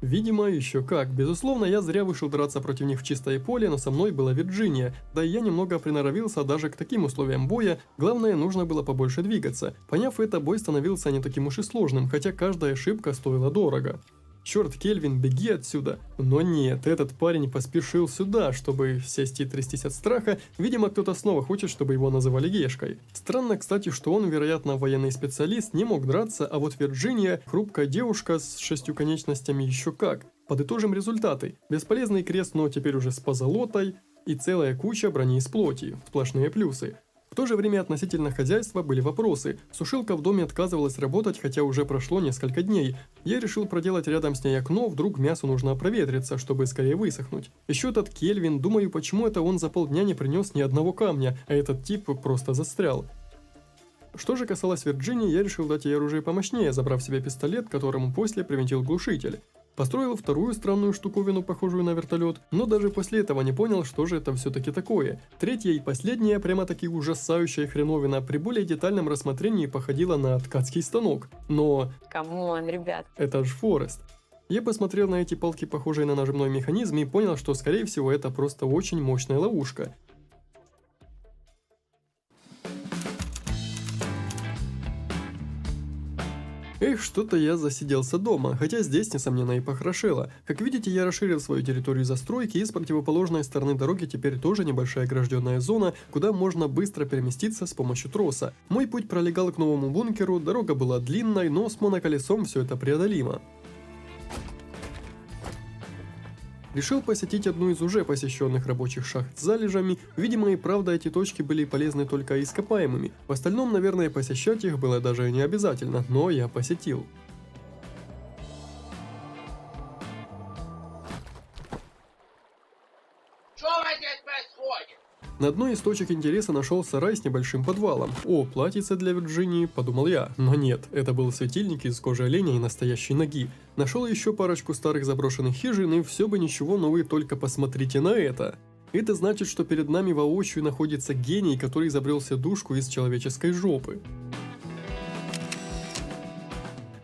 Speaker 1: Видимо, еще как. Безусловно, я зря вышел драться против них в чистое поле, но со мной была Вирджиния. Да и я немного приноровился даже к таким условиям боя, главное, нужно было побольше двигаться. Поняв это, бой становился не таким уж и сложным, хотя каждая ошибка стоила дорого. Черт, Кельвин, беги отсюда. Но нет, этот парень поспешил сюда, чтобы сесть и трястись от страха. Видимо, кто-то снова хочет, чтобы его называли Гешкой. Странно, кстати, что он, вероятно, военный специалист, не мог драться, а вот Вирджиния, хрупкая девушка с 6 конечностями, еще как. Подытожим результаты. Бесполезный крест, но теперь уже с позолотой, и целая куча брони из плоти. Сплошные плюсы. В то же время относительно хозяйства были вопросы. Сушилка в доме отказывалась работать, хотя уже прошло несколько дней. Я решил проделать рядом с ней окно, вдруг мясу нужно проветриться, чтобы скорее высохнуть. Еще этот Кельвин, думаю, почему это он за полдня не принес ни одного камня, а этот тип просто застрял. Что же касалось Вирджинии, я решил дать ей оружие помощнее, забрав себе пистолет, которому после привинтил глушитель. Построил вторую странную штуковину, похожую на вертолет, но даже после этого не понял, что же это все-таки такое. Третья и последняя, прямо-таки ужасающая хреновина, при более детальном рассмотрении походила на ткацкий станок. Но...
Speaker 10: Камон, ребят.
Speaker 1: Это ж Форест. Я посмотрел на эти палки, похожие на нажимной механизм, и понял, что скорее всего это просто очень мощная ловушка. Эх, что-то я засиделся дома, хотя здесь, несомненно, и похорошело. Как видите, я расширил свою территорию застройки, и с противоположной стороны дороги теперь тоже небольшая огражденная зона, куда можно быстро переместиться с помощью троса. Мой путь пролегал к новому бункеру, дорога была длинной, но с моноколесом все это преодолимо. Решил посетить одну из уже посещенных рабочих шахт с залежами. Видимо, и правда эти точки были полезны только ископаемыми. В остальном, наверное, посещать их было даже не обязательно, но я посетил. На одной из точек интереса нашел сарай с небольшим подвалом. О, платьице для Вирджинии, подумал я. Но нет, это был светильник из кожи оленя и настоящей ноги. Нашел еще парочку старых заброшенных хижин, и все бы ничего, но вы только посмотрите на это. Это значит, что перед нами воочию находится гений, который изобрел сидушку из человеческой жопы.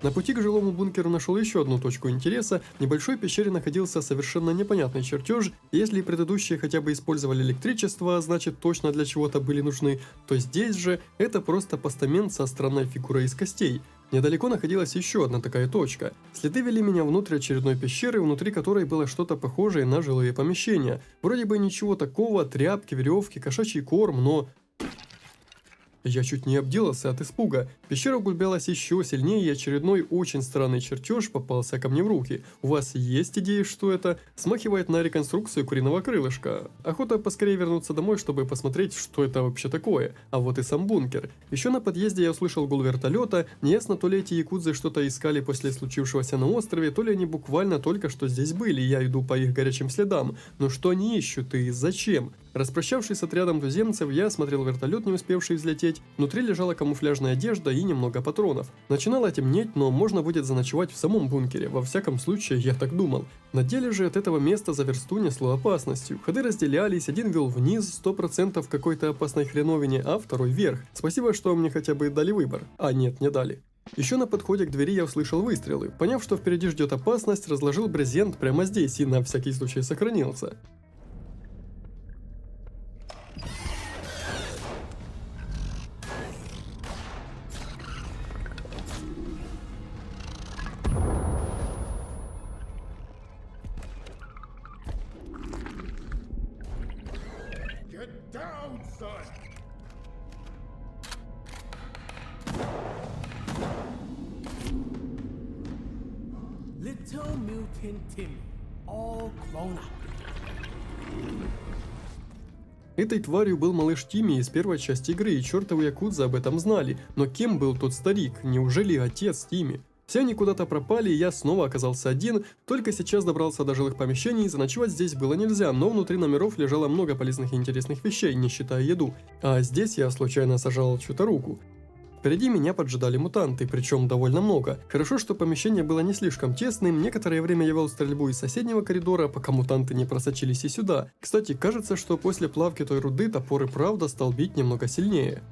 Speaker 1: На пути к жилому бункеру нашел еще одну точку интереса. В небольшой пещере находился совершенно непонятный чертеж. Если предыдущие хотя бы использовали электричество, значит точно для чего-то были нужны, то здесь же это просто постамент со странной фигурой из костей. Недалеко находилась еще одна такая точка. Следы вели меня внутрь очередной пещеры, внутри которой было что-то похожее на жилые помещения. Вроде бы ничего такого, тряпки, веревки, кошачий корм, но... Я чуть не обделался от испуга. Пещера углублялась еще сильнее, и очередной очень странный чертеж попался ко мне в руки. У вас есть идеи, что это? Смахивает на реконструкцию куриного крылышка. Охота поскорее вернуться домой, чтобы посмотреть, что это вообще такое. А вот и сам бункер. Еще на подъезде я услышал гул вертолета. Неясно, то ли эти якудзы что-то искали после случившегося на острове, то ли они буквально только что здесь были, и я иду по их горячим следам. Но что они ищут и зачем? Распрощавшись с отрядом туземцев, я осмотрел вертолет, не успевший взлететь. Внутри лежала камуфляжная одежда и немного патронов. Начинало темнеть, но можно будет заночевать в самом бункере, во всяком случае, я так думал. На деле же от этого места за версту несло опасностью. Ходы разделялись, один вел вниз, 100% какой-то опасной хреновине, а второй вверх. Спасибо, что мне хотя бы дали выбор. А нет, не дали. Еще на подходе к двери я услышал выстрелы. Поняв, что впереди ждет опасность, разложил брезент прямо здесь и на всякий случай сохранился.
Speaker 9: Little mutant Timmy, all grown up.
Speaker 1: Этой тварью был малыш Тимми из первой части игры, и чертовы якудзы об этом знали. Но кем был тот старик? Неужели отец Тимми? Все они куда-то пропали, и я снова оказался один. Только сейчас добрался до жилых помещений, заночевать здесь было нельзя, но внутри номеров лежало много полезных и интересных вещей, не считая еду. А здесь я случайно сожрал чью-то руку. Впереди меня поджидали мутанты, причем довольно много. Хорошо, что помещение было не слишком тесным, некоторое время я вел стрельбу из соседнего коридора, пока мутанты не просочились и сюда. Кстати, кажется, что после плавки той руды топор и правда стал бить немного сильнее.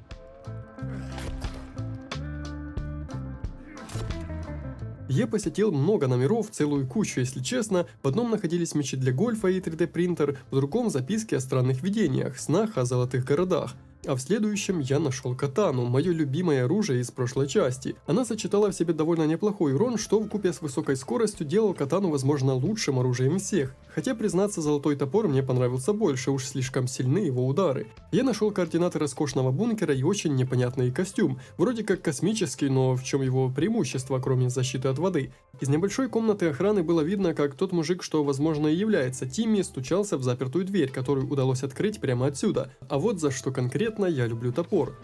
Speaker 1: Я посетил много номеров, целую кучу, если честно. В одном находились мечи для гольфа и 3D принтер, в другом записки о странных видениях, снах о золотых городах. А в следующем я нашел катану, мое любимое оружие из прошлой части. Она сочетала в себе довольно неплохой урон, что вкупе с высокой скоростью делал катану, возможно, лучшим оружием из всех. Хотя, признаться, золотой топор мне понравился больше, уж слишком сильны его удары. Я нашел координаты роскошного бункера и очень непонятный костюм. Вроде как космический, но в чем его преимущество, кроме защиты от воды? Из небольшой комнаты охраны было видно, как тот мужик, что возможно и является Тимми, стучался в запертую дверь, которую удалось открыть прямо отсюда. А вот за что конкретно я люблю топор.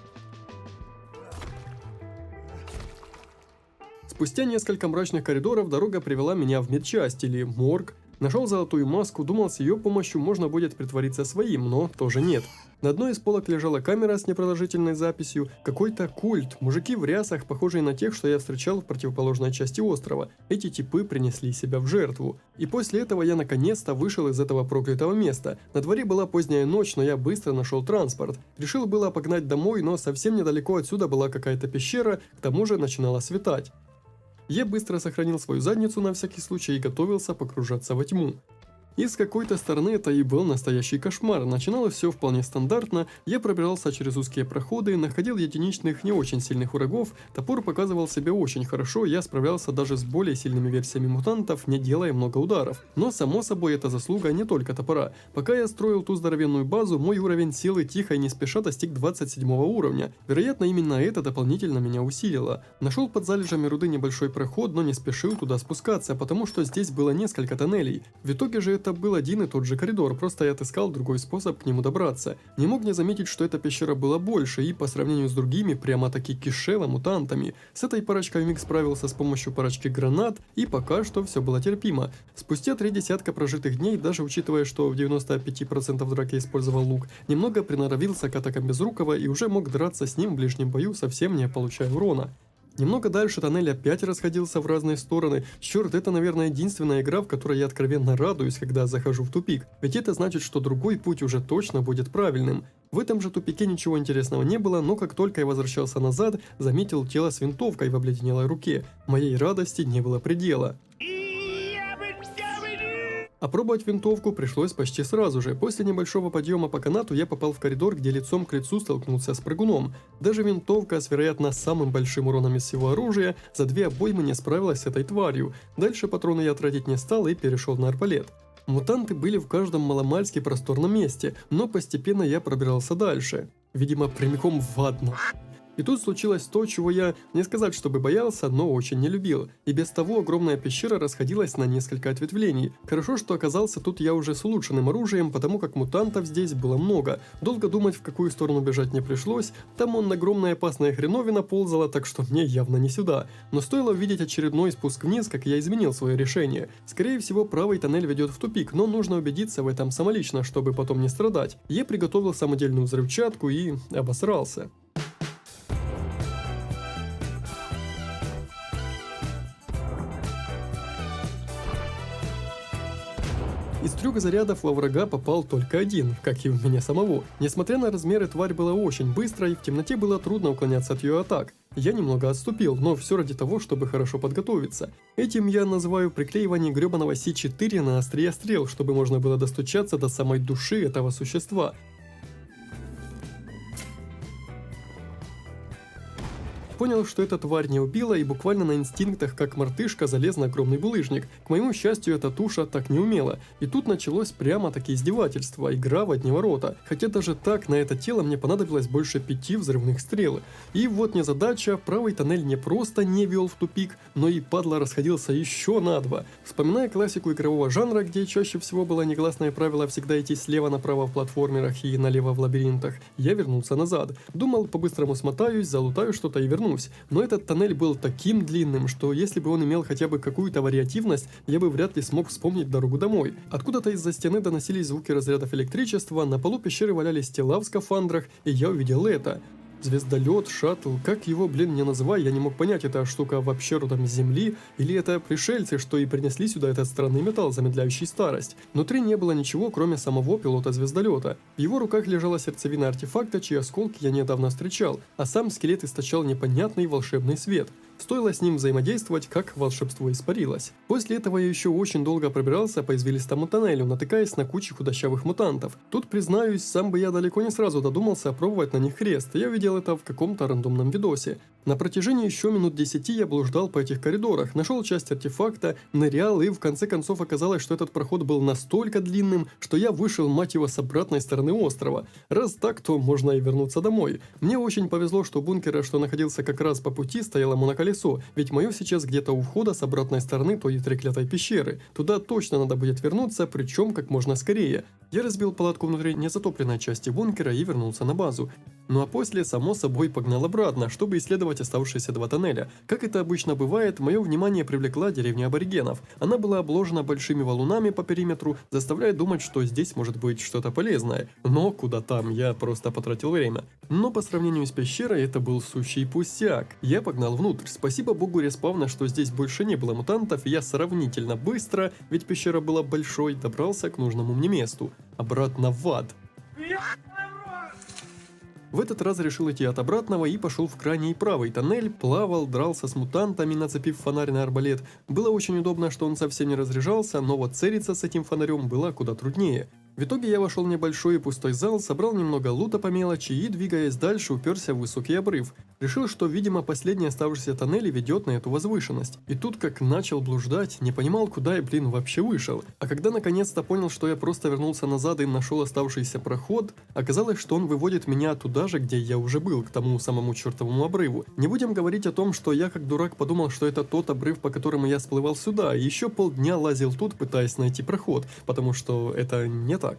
Speaker 1: Спустя несколько мрачных коридоров дорога привела меня в медчасть или морг. Нашел золотую маску, думал, с ее помощью можно будет притвориться своим, но тоже нет. На одной из полок лежала камера с непродолжительной записью, какой-то культ, мужики в рясах, похожие на тех, что я встречал в противоположной части острова. Эти типы принесли себя в жертву. И после этого я наконец-то вышел из этого проклятого места. На дворе была поздняя ночь, но я быстро нашел транспорт. Решил было погнать домой, но совсем недалеко отсюда была какая-то пещера, к тому же начинало светать. Я быстро сохранил свою задницу на всякий случай и готовился погружаться во тьму. И с какой-то стороны это и был настоящий кошмар. Начиналось все вполне стандартно, я пробирался через узкие проходы, находил единичных не очень сильных врагов, топор показывал себя очень хорошо, я справлялся даже с более сильными версиями мутантов, не делая много ударов. Но само собой это заслуга не только топора. Пока я строил ту здоровенную базу, мой уровень силы тихо и не спеша достиг 27 уровня. Вероятно, именно это дополнительно меня усилило. Нашел под залежами руды небольшой проход, но не спешил туда спускаться, потому что здесь было несколько тоннелей. В итоге же это был один и тот же коридор, просто я отыскал другой способ к нему добраться. Не мог не заметить, что эта пещера была больше и по сравнению с другими прямо-таки кишела мутантами. С этой парочкой миг справился с помощью парочки гранат, и пока что все было терпимо. Спустя 3 десятка прожитых дней, даже учитывая, что в 95% драки использовал лук, немного приноровился к атакам Безрукова и уже мог драться с ним в ближнем бою, совсем не получая урона. Немного дальше тоннель опять расходился в разные стороны. Черт, это, наверное, единственная игра, в которой я откровенно радуюсь, когда захожу в тупик. Ведь это значит, что другой путь уже точно будет правильным. В этом же тупике ничего интересного не было, но как только я возвращался назад, заметил тело с винтовкой в обледенелой руке. Моей радости не было предела. Опробовать винтовку пришлось почти сразу же. После небольшого подъема по канату я попал в коридор, где лицом к лицу столкнулся с прыгуном. Даже винтовка с, вероятно, самым большим уроном из всего оружия за 2 обоймы не справилась с этой тварью. Дальше патроны я тратить не стал и перешел на арбалет. Мутанты были в каждом маломальски просторном месте, но постепенно я пробирался дальше. Видимо, прямиком в ад. И тут случилось то, чего я не сказать, чтобы боялся, но очень не любил. И без того огромная пещера расходилась на несколько ответвлений. Хорошо, что оказался тут я уже с улучшенным оружием, потому как мутантов здесь было много. Долго думать, в какую сторону бежать не пришлось. Там огромная опасная хреновина ползала, так что мне явно не сюда. Но стоило увидеть очередной спуск вниз, как я изменил свое решение. Скорее всего, правый тоннель ведет в тупик, но нужно убедиться в этом самолично, чтобы потом не страдать. Я приготовил самодельную взрывчатку и обосрался. Из 3 зарядов во врага попал только один, как и в меня самого. Несмотря на размеры, тварь была очень быстрой, и в темноте было трудно уклоняться от ее атак. Я немного отступил, но все ради того, чтобы хорошо подготовиться. Этим я называю приклеивание гребаного С4 на острие стрел, чтобы можно было достучаться до самой души этого существа. Понял, что эта тварь не убила, и буквально на инстинктах, как мартышка, залез на огромный булыжник. К моему счастью, эта туша так не умела. И тут началось прямо-таки издевательство, игра в одни ворота. Хотя даже так, на это тело мне понадобилось больше 5 взрывных стрел. И вот незадача, правый тоннель не просто не вел в тупик, но и падла расходился еще на 2. Вспоминая классику игрового жанра, где чаще всего было негласное правило всегда идти слева направо в платформерах и налево в лабиринтах, я вернулся назад. Думал, по-быстрому смотаюсь, залутаю что-то и вернусь. Но этот тоннель был таким длинным, что если бы он имел хотя бы какую-то вариативность, я бы вряд ли смог вспомнить дорогу домой. Откуда-то из-за стены доносились звуки разрядов электричества, на полу пещеры валялись тела в скафандрах, и я увидел это. Звездолет, шаттл, как его, не называй, я не мог понять, это штука вообще родом с Земли, или это пришельцы, что и принесли сюда этот странный металл, замедляющий старость. Внутри не было ничего, кроме самого пилота звездолета. В его руках лежала сердцевина артефакта, чьи осколки я недавно встречал, а сам скелет источал непонятный волшебный свет. Стоило с ним взаимодействовать, как волшебство испарилось. После этого я еще очень долго пробирался по извилистому тоннелю, натыкаясь на кучу худощавых мутантов. Тут, признаюсь, сам бы я далеко не сразу додумался опробовать на них хрест, я видел это в каком-то рандомном видосе. На протяжении еще минут 10 я блуждал по этих коридорах, нашел часть артефакта, нырял, и в конце концов оказалось, что этот проход был настолько длинным, что я вышел, мать его, с обратной стороны острова. Раз так, то можно и вернуться домой. Мне очень повезло, что бункера, что находился как раз по пути, стояло моноколесо, ведь мое сейчас где-то у входа с обратной стороны той треклятой пещеры. Туда точно надо будет вернуться, причем как можно скорее. Я разбил палатку внутри незатопленной части бункера и вернулся на базу. Ну а после, само собой, погнал обратно, чтобы исследовать оставшиеся 2 тоннеля. Как это обычно бывает, мое внимание привлекла деревня аборигенов. Она была обложена большими валунами по периметру, заставляя думать, что здесь может быть что-то полезное. Но куда там, я просто потратил время. Но по сравнению с пещерой это был сущий пустяк. Я погнал внутрь. Спасибо богу респавна, что здесь больше не было мутантов, и я сравнительно быстро, ведь пещера была большой, добрался к нужному мне месту. Обратно в ад. В этот раз решил идти от обратного и пошел в крайний правый тоннель, плавал, дрался с мутантами, нацепив фонарь на арбалет. Было очень удобно, что он совсем не разряжался, но вот целиться с этим фонарем было куда труднее. В итоге я вошел в небольшой и пустой зал, собрал немного лута по мелочи и, двигаясь дальше, уперся в высокий обрыв. Решил, что, видимо, последний оставшийся тоннель ведет на эту возвышенность. И тут, как начал блуждать, не понимал, куда я, вообще вышел. А когда наконец-то понял, что я просто вернулся назад и нашел оставшийся проход, оказалось, что он выводит меня туда же, где я уже был, к тому самому чертовому обрыву. Не будем говорить о том, что я как дурак подумал, что это тот обрыв, по которому я всплывал сюда, и еще полдня лазил тут, пытаясь найти проход, потому что это не так.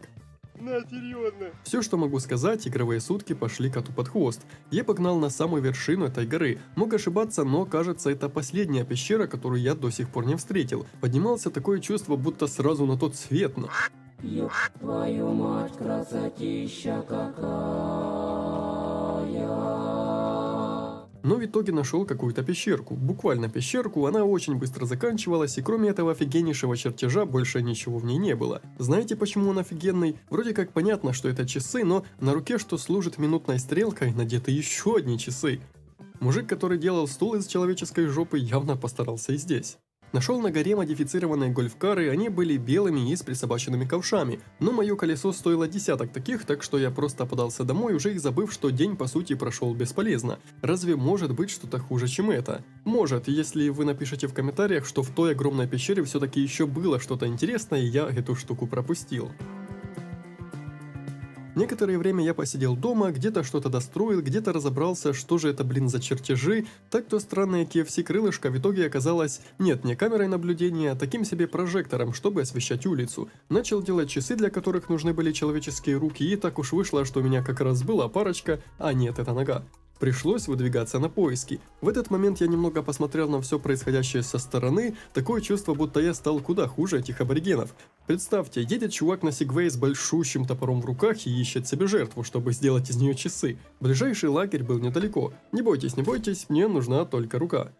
Speaker 1: Все, что могу сказать, игровые сутки пошли коту под хвост. Я погнал на самую вершину этой горы. Мог ошибаться, но кажется, это последняя пещера, которую я до сих пор не встретил. Поднимался такое чувство, будто сразу на тот свет.
Speaker 3: Ёб твою мать, красотища какая.
Speaker 1: Но в итоге нашел какую-то пещерку. Буквально пещерку, она очень быстро заканчивалась, и кроме этого офигеннейшего чертежа больше ничего в ней не было. Знаете, почему он офигенный? Вроде как понятно, что это часы, но на руке, что служит минутной стрелкой, надеты еще одни часы. Мужик, который делал стул из человеческой жопы, явно постарался и здесь. Нашел на горе модифицированные гольфкары, они были белыми и с присобаченными ковшами, но мое колесо стоило десяток таких, так что я просто подался домой, уже и забыв, что день по сути прошел бесполезно. Разве может быть что-то хуже, чем это? Может, если вы напишите в комментариях, что в той огромной пещере все-таки еще было что-то интересное, и я эту штуку пропустил. Некоторое время я посидел дома, где-то что-то достроил, где-то разобрался, что же это, за чертежи. Так-то странное KFC-крылышко в итоге оказалось нет, не камерой наблюдения, а таким себе прожектором, чтобы освещать улицу. Начал делать часы, для которых нужны были человеческие руки, и так уж вышло, что у меня как раз была парочка, а нет, это нога. Пришлось выдвигаться на поиски. В этот момент я немного посмотрел на все происходящее со стороны, такое чувство, будто я стал куда хуже этих аборигенов. Представьте, едет чувак на сегвее с большущим топором в руках и ищет себе жертву, чтобы сделать из нее часы. Ближайший лагерь был недалеко. Не бойтесь, мне нужна только рука.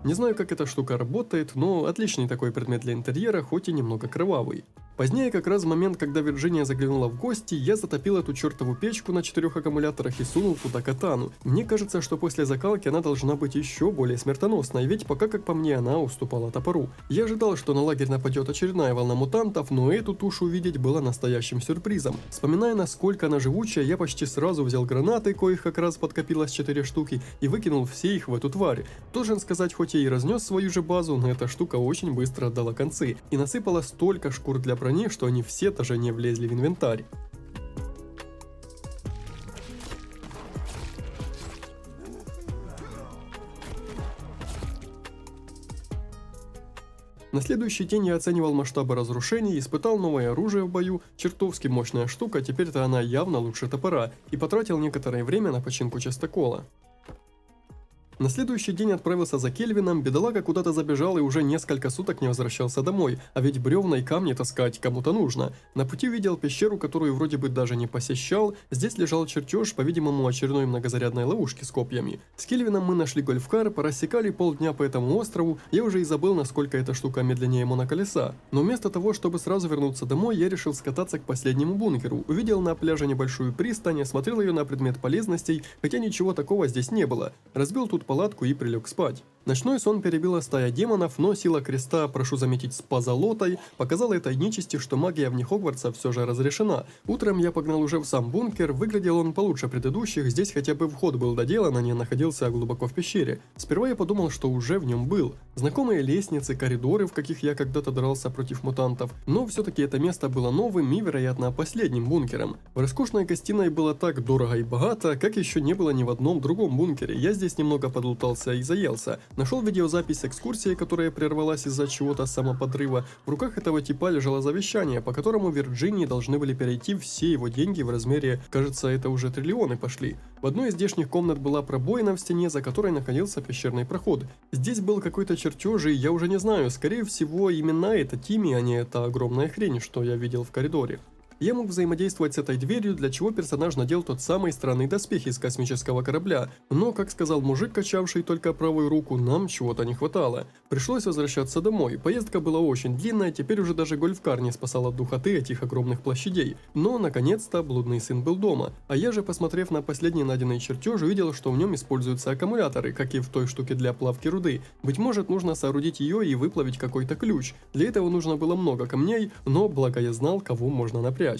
Speaker 1: Не знаю, как эта штука работает, но отличный такой предмет для интерьера, хоть и немного кровавый. Позднее, как раз в момент, когда Вирджиния заглянула в гости, я затопил эту чертову печку на 4 аккумуляторах и сунул туда катану. Мне кажется, что после закалки она должна быть еще более смертоносной, ведь пока, как по мне, она уступала топору. Я ожидал, что на лагерь нападет очередная волна мутантов, но эту тушу увидеть было настоящим сюрпризом. Вспоминая, насколько она живучая, я почти сразу взял гранаты, коих как раз подкопилось 4 штуки, и выкинул все их в эту тварь. Должен сказать, хоть я и разнес свою же базу, но эта штука очень быстро отдала концы, и насыпала столько шкур для брони, что они все даже не влезли в инвентарь. На следующий день я оценивал масштабы разрушений, испытал новое оружие в бою, чертовски мощная штука, теперь-то она явно лучше топора, и потратил некоторое время на починку частокола. На следующий день отправился за Кельвином, бедолага куда-то забежал и уже несколько суток не возвращался домой, а ведь бревна и камни таскать кому-то нужно. На пути увидел пещеру, которую вроде бы даже не посещал, здесь лежал чертеж, по-видимому, очередной многозарядной ловушки с копьями. С Кельвином мы нашли гольфкар, рассекали полдня по этому острову, я уже и забыл, насколько эта штука медленнее моноколеса. Но вместо того, чтобы сразу вернуться домой, я решил скататься к последнему бункеру, увидел на пляже небольшую пристань, осмотрел ее на предмет полезностей, хотя ничего такого здесь не было. Разбил тут палатку и прилег спать. Ночной сон перебила стая демонов, но сила креста, прошу заметить, с позолотой, показала этой нечисти, что магия вне Хогвартса все же разрешена. Утром я погнал уже в сам бункер, выглядел он получше предыдущих, здесь хотя бы вход был доделан, а не находился глубоко в пещере. Сперва я подумал, что уже в нем был. Знакомые лестницы, коридоры, в каких я когда-то дрался против мутантов, но все-таки это место было новым и, вероятно, последним бункером. В роскошной гостиной было так дорого и богато, как еще не было ни в одном другом бункере. Я здесь немного подлутался и заелся. Нашел видеозапись экскурсии, которая прервалась из-за чего-то самоподрыва. В руках этого типа лежало завещание, по которому Вирджинии должны были перейти все его деньги в размере, кажется, это уже триллионы пошли. В одной из здешних комнат была пробоина в стене, за которой находился пещерный проход. Здесь был какой-то чертеж, и я уже не знаю, скорее всего, именно это Тимми, а не эта огромная хрень, что я видел в коридоре. Я мог взаимодействовать с этой дверью, для чего персонаж надел тот самый странный доспех из космического корабля, но, как сказал мужик, качавший только правую руку, нам чего-то не хватало. Пришлось возвращаться домой, поездка была очень длинная, теперь уже даже гольфкар не спасал от духоты этих огромных площадей. Но, наконец-то, блудный сын был дома, а я же, посмотрев на последний найденный чертеж, увидел, что в нем используются аккумуляторы, как и в той штуке для плавки руды. Быть может, нужно соорудить ее и выплавить какой-то ключ. Для этого нужно было много камней, но благо я знал, кого можно напрячь.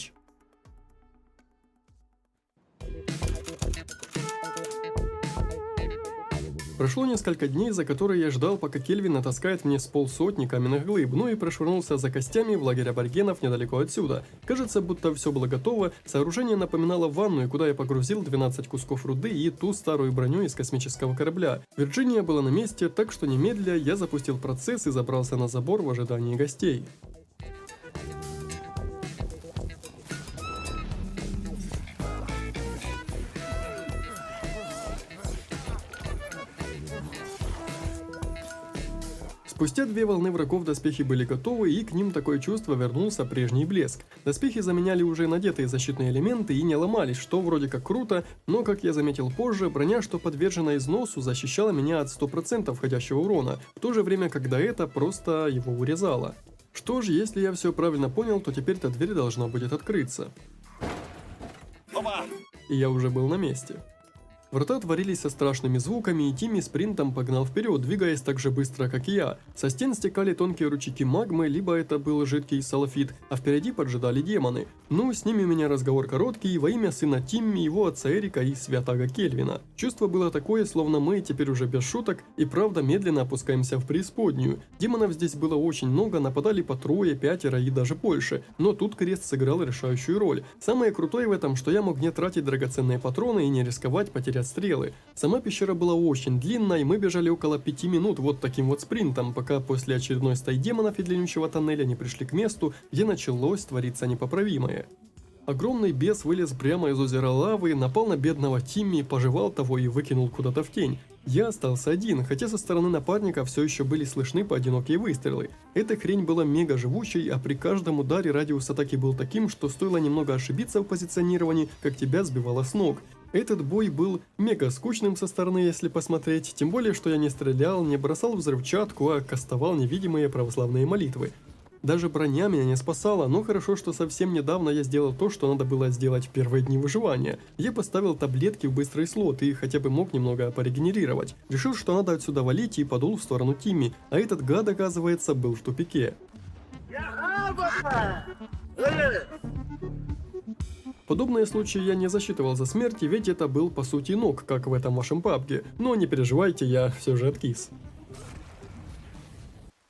Speaker 1: Прошло несколько дней, за которые я ждал, пока Кельвин натаскает мне с полсотни каменных глыб, ну и прошвырнулся за костями в лагерь аборигенов недалеко отсюда. Кажется, будто все было готово, сооружение напоминало ванную, куда я погрузил 12 кусков руды и ту старую броню из космического корабля. Вирджиния была на месте, так что немедля я запустил процесс и забрался на забор в ожидании гостей. Спустя две волны врагов доспехи были готовы, и к ним такое чувство вернулся прежний блеск. Доспехи заменяли уже надетые защитные элементы и не ломались, что вроде как круто, но, как я заметил позже, броня, что подвержена износу, защищала меня от 100% входящего урона, в то же время, когда это просто его урезало. Что ж, если я все правильно понял, то теперь эта дверь должна будет открыться. И я уже был на месте. Врата отворились со страшными звуками, и Тимми спринтом погнал вперед, двигаясь так же быстро, как и я. Со стен стекали тонкие ручейки магмы, либо это был жидкий салафит, а впереди поджидали демоны. Ну, с ними у меня разговор короткий, во имя сына Тимми, его отца Эрика и святаго Кельвина. Чувство было такое, словно мы, теперь уже без шуток, и правда медленно опускаемся в преисподнюю. Демонов здесь было очень много, нападали по трое, пятеро и даже больше, но тут крест сыграл решающую роль. Самое крутое в этом, что я мог не тратить драгоценные патроны и не рисковать потерять стрелы. Сама пещера была очень длинной, мы бежали около 5 минут вот таким вот спринтом, пока после очередной стаи демонов и длиннющего тоннеля не пришли к месту, где началось твориться непоправимое. Огромный бес вылез прямо из озера лавы, напал на бедного Тимми, пожевал того и выкинул куда-то в тень. Я остался один, хотя со стороны напарника все еще были слышны поодинокие выстрелы. Эта хрень была мега живучей, а при каждом ударе радиус атаки был таким, что стоило немного ошибиться в позиционировании, как тебя сбивало с ног. Этот бой был мега скучным со стороны, если посмотреть, тем более, что я не стрелял, не бросал взрывчатку, а кастовал невидимые православные молитвы. Даже броня меня не спасала, но хорошо, что совсем недавно я сделал то, что надо было сделать в первые дни выживания. Я поставил таблетки в быстрый слот и хотя бы мог немного порегенерировать. Решил, что надо отсюда валить, и подул в сторону Тимми, а этот гад, оказывается, был в тупике. Подобные случаи я не засчитывал за смерть, ведь это был по сути нок, как в этом вашем пабге, но не переживайте, я все же откис.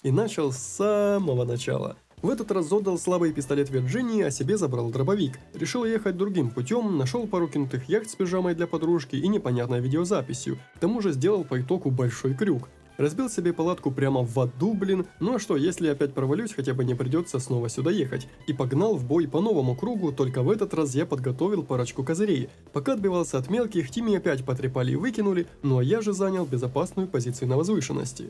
Speaker 1: И начал с самого начала. В этот раз отдал слабый пистолет Вирджинии, а себе забрал дробовик. Решил ехать другим путем, нашел пару кинутых яхт с пижамой для подружки и непонятной видеозаписью. К тому же сделал по итогу большой крюк. Разбил себе палатку прямо в аду, блин. Ну а что, если опять провалюсь, хотя бы не придется снова сюда ехать. И погнал в бой по новому кругу, только в этот раз я подготовил парочку козырей. Пока отбивался от мелких, Тимми опять потрепали и выкинули, ну а я же занял безопасную позицию на возвышенности.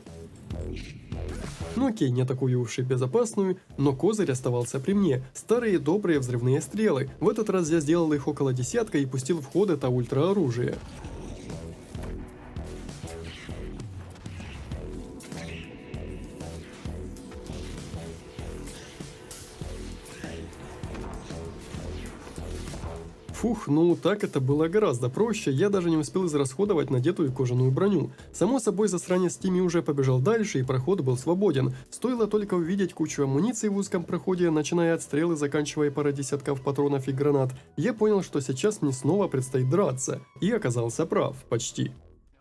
Speaker 1: Ну окей, не такую уж и безопасную, но козырь оставался при мне. Старые добрые взрывные стрелы. В этот раз я сделал их около десятка и пустил в ход это ультраоружие. Фух, ну так это было гораздо проще, я даже не успел израсходовать надетую кожаную броню. Само собой, засранец Тимми уже побежал дальше, и проход был свободен. Стоило только увидеть кучу амуниции в узком проходе, начиная от стрел и заканчивая парой десятков патронов и гранат, я понял, что сейчас мне снова предстоит драться. И оказался прав, почти.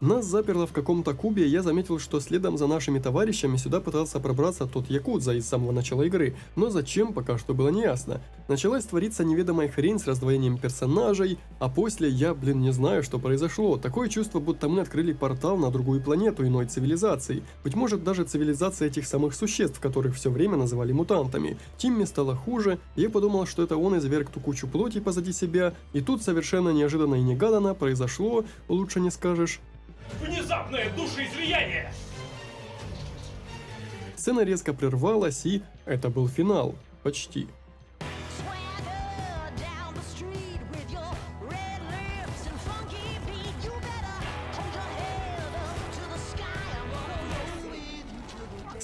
Speaker 1: Нас заперло в каком-то кубе, и я заметил, что следом за нашими товарищами сюда пытался пробраться тот якудза из самого начала игры, но зачем, пока что было неясно. Началась твориться неведомая хрень с раздвоением персонажей, а после я, не знаю, что произошло. Такое чувство, будто мы открыли портал на другую планету иной цивилизации. Быть может, даже цивилизация этих самых существ, которых все время называли мутантами. Тимми стало хуже, и я подумал, что это он изверг ту кучу плоти позади себя, и тут совершенно неожиданно и негаданно произошло, лучше не скажешь,
Speaker 5: Внезапное душеизлияние!
Speaker 1: Сцена резко прервалась, и это был финал. Почти.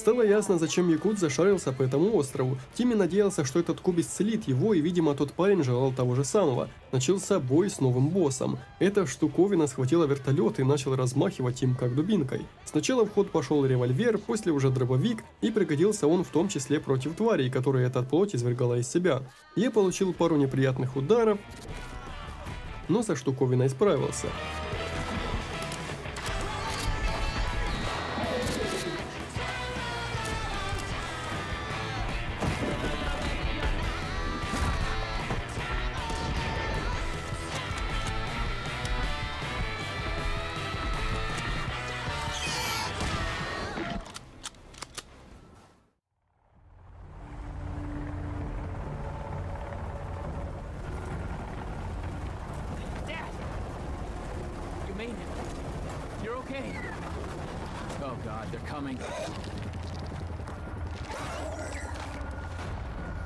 Speaker 1: Стало ясно, зачем якудза шарился по этому острову. Тимми надеялся, что этот куб исцелит его, и, видимо, тот парень желал того же самого. Начался бой с новым боссом. Эта штуковина схватила вертолет и начал размахивать им как дубинкой. Сначала в ход пошел револьвер, после уже дробовик, и пригодился он в том числе против тварей, которые эта плоть извергала из себя. Я получил пару неприятных ударов, но со штуковиной справился.
Speaker 9: Oh God, they're coming.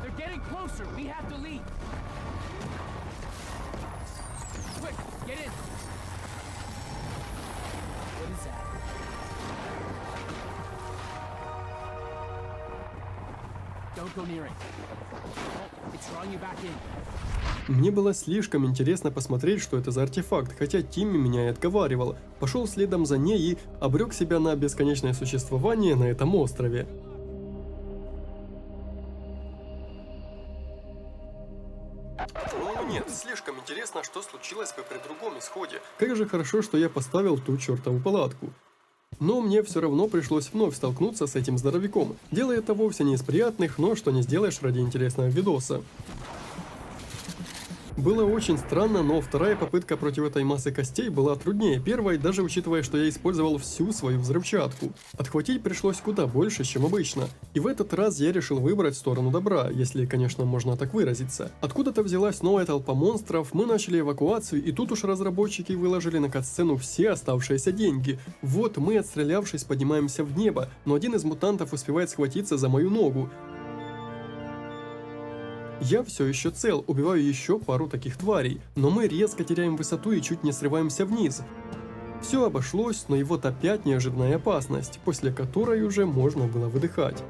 Speaker 9: They're getting closer. We have to leave. Quick, get in. What is that? Don't go near it. Oh, it's drawing you back in.
Speaker 1: Мне было слишком интересно посмотреть, что это за артефакт, хотя Тимми меня и отговаривал. Пошел следом за ней и обрек себя на бесконечное существование на этом острове. Ну нет, слишком интересно, что случилось бы при другом исходе. Как же хорошо, что я поставил ту чертову палатку. Но мне все равно пришлось вновь столкнуться с этим здоровяком. Дело это вовсе не из приятных, но что не сделаешь ради интересного видоса. Было очень странно, но вторая попытка против этой массы костей была труднее первой, даже учитывая, что я использовал всю свою взрывчатку. Отхватить пришлось куда больше, чем обычно. И в этот раз я решил выбрать сторону добра, если, конечно, можно так выразиться. Откуда-то взялась новая толпа монстров, мы начали эвакуацию, и тут уж разработчики выложили на катсцену все оставшиеся деньги. Вот мы, отстрелявшись, поднимаемся в небо, но один из мутантов успевает схватиться за мою ногу. Я все еще цел, убиваю еще пару таких тварей, но мы резко теряем высоту и чуть не срываемся вниз. Все обошлось, но и вот опять неожиданная опасность, после которой уже можно было выдыхать.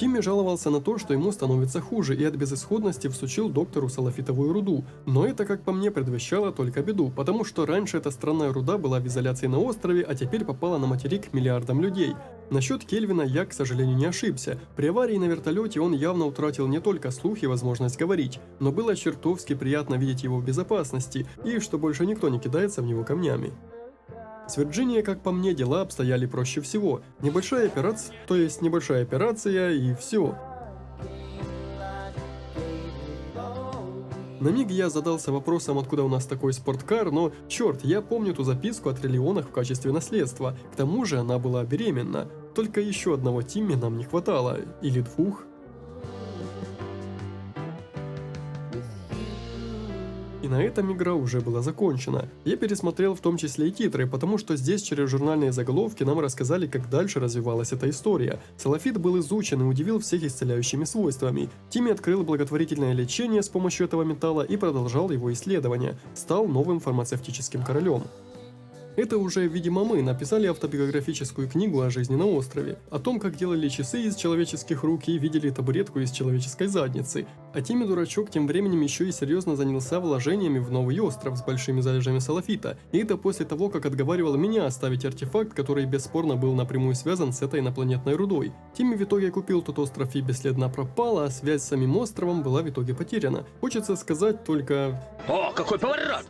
Speaker 1: Тимми жаловался на то, что ему становится хуже, и от безысходности всучил доктору салафитовую руду, но это, как по мне, предвещало только беду, потому что раньше эта странная руда была в изоляции на острове, а теперь попала на материк миллиардам людей. Насчет Кельвина я, к сожалению, не ошибся. При аварии на вертолете он явно утратил не только слух и возможность говорить, но было чертовски приятно видеть его в безопасности, и что больше никто не кидается в него камнями. С Вирджинией, как по мне, дела обстояли проще всего. Небольшая операция и все. На миг я задался вопросом, откуда у нас такой спорткар, но, черт, я помню ту записку о триллионах в качестве наследства. К тому же она была беременна. Только еще одного Тимми нам не хватало. Или двух. И на этом игра уже была закончена. Я пересмотрел в том числе и титры, потому что здесь через журнальные заголовки нам рассказали, как дальше развивалась эта история. Салафит был изучен и удивил всех исцеляющими свойствами. Тимми открыл благотворительное лечение с помощью этого металла и продолжал его исследования. Стал новым фармацевтическим королем. Это уже, видимо, мы написали автобиографическую книгу о жизни на острове, о том, как делали часы из человеческих рук и видели табуретку из человеческой задницы. А Тимми дурачок тем временем еще и серьезно занялся вложениями в новый остров с большими залежами салафита, и это после того, как отговаривал меня оставить артефакт, который бесспорно был напрямую связан с этой инопланетной рудой. Тимми в итоге купил тот остров и бесследно пропал, а связь с самим островом была в итоге потеряна. Хочется сказать только...
Speaker 5: О, какой поворот!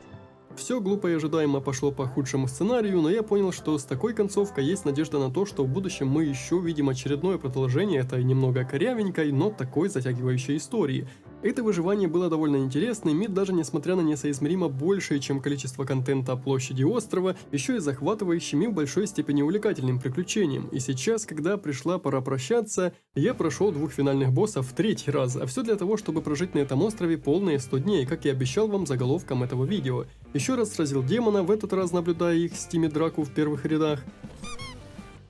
Speaker 1: Все глупо и ожидаемо пошло по худшему сценарию, но я понял, что с такой концовкой есть надежда на то, что в будущем мы еще увидим очередное продолжение этой немного корявенькой, но такой затягивающей истории. Это выживание было довольно интересным, и даже несмотря на несоизмеримо большее, чем количество контента о площади острова, еще и захватывающим и в большой степени увлекательным приключением. И сейчас, когда пришла пора прощаться, я прошел двух финальных боссов в третий раз, а все для того, чтобы прожить на этом острове полные 100 дней, как и обещал вам заголовком этого видео. Еще раз сразил демона, в этот раз наблюдая их с Тимми драку в первых рядах.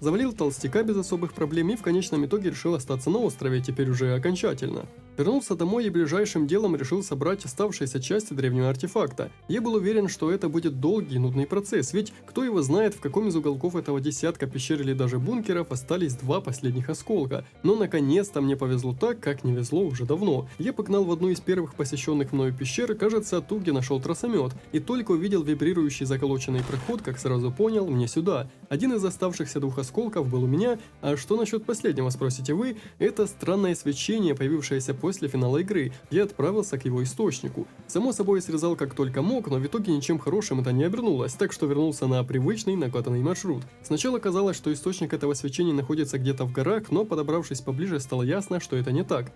Speaker 1: Завалил толстяка без особых проблем и в конечном итоге решил остаться на острове, теперь уже окончательно. Вернулся домой и ближайшим делом решил собрать оставшиеся части древнего артефакта. Я был уверен, что это будет долгий и нудный процесс, ведь кто его знает, в каком из уголков этого десятка пещер или даже бункеров остались два последних осколка. Но наконец-то мне повезло так, как не везло уже давно. Я погнал в одну из первых посещенных мною пещер, кажется, ту, где нашел тросомет, и только увидел вибрирующий заколоченный проход, как сразу понял, мне сюда. Один из оставшихся двух осколков был у меня, а что насчет последнего, спросите вы? Это странное свечение, появившееся после финала игры. Я отправился к его источнику. Само собой, срезал как только мог, но в итоге ничем хорошим это не обернулось, так что вернулся на привычный накатанный маршрут. Сначала казалось, что источник этого свечения находится где-то в горах, но подобравшись поближе, стало ясно, что это не так.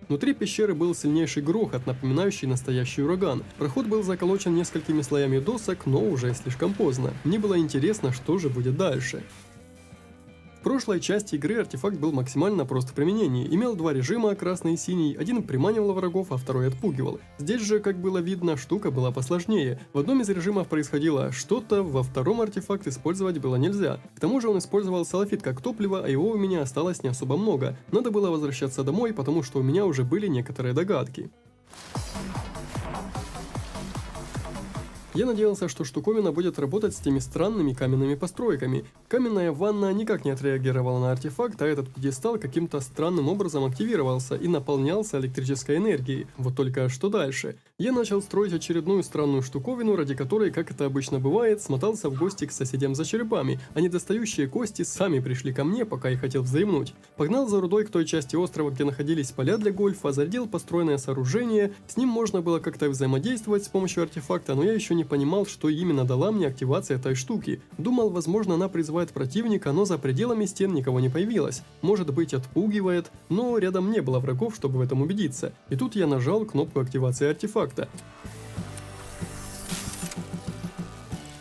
Speaker 1: Внутри пещеры был сильнейший грохот, напоминающий настоящий ураган. Проход был заколочен несколькими слоями досок, но уже слишком поздно. Мне было интересно, что же будет дальше. В прошлой части игры артефакт был максимально прост в применении, имел два режима, красный и синий, один приманивал врагов, а второй отпугивал. Здесь же, как было видно, штука была посложнее. В одном из режимов происходило что-то, во втором артефакт использовать было нельзя. К тому же он использовал салафит как топливо, а его у меня осталось не особо много. Надо было возвращаться домой, потому что у меня уже были некоторые догадки. Я надеялся, что штуковина будет работать с теми странными каменными постройками. Каменная ванна никак не отреагировала на артефакт, а этот пьедестал каким-то странным образом активировался и наполнялся электрической энергией. Вот только что дальше? Я начал строить очередную странную штуковину, ради которой, как это обычно бывает, смотался в гости к соседям за черепами, а недостающие кости сами пришли ко мне, пока я хотел вздремнуть. Погнал за рудой к той части острова, где находились поля для гольфа, зарядил построенное сооружение, с ним можно было как-то взаимодействовать с помощью артефакта, но я еще не понимал, что именно дала мне активация этой штуки. Думал, возможно, она призывает противника, но за пределами стен никого не появилось. Может быть, отпугивает, но рядом не было врагов, чтобы в этом убедиться. И тут я нажал кнопку активации артефакта.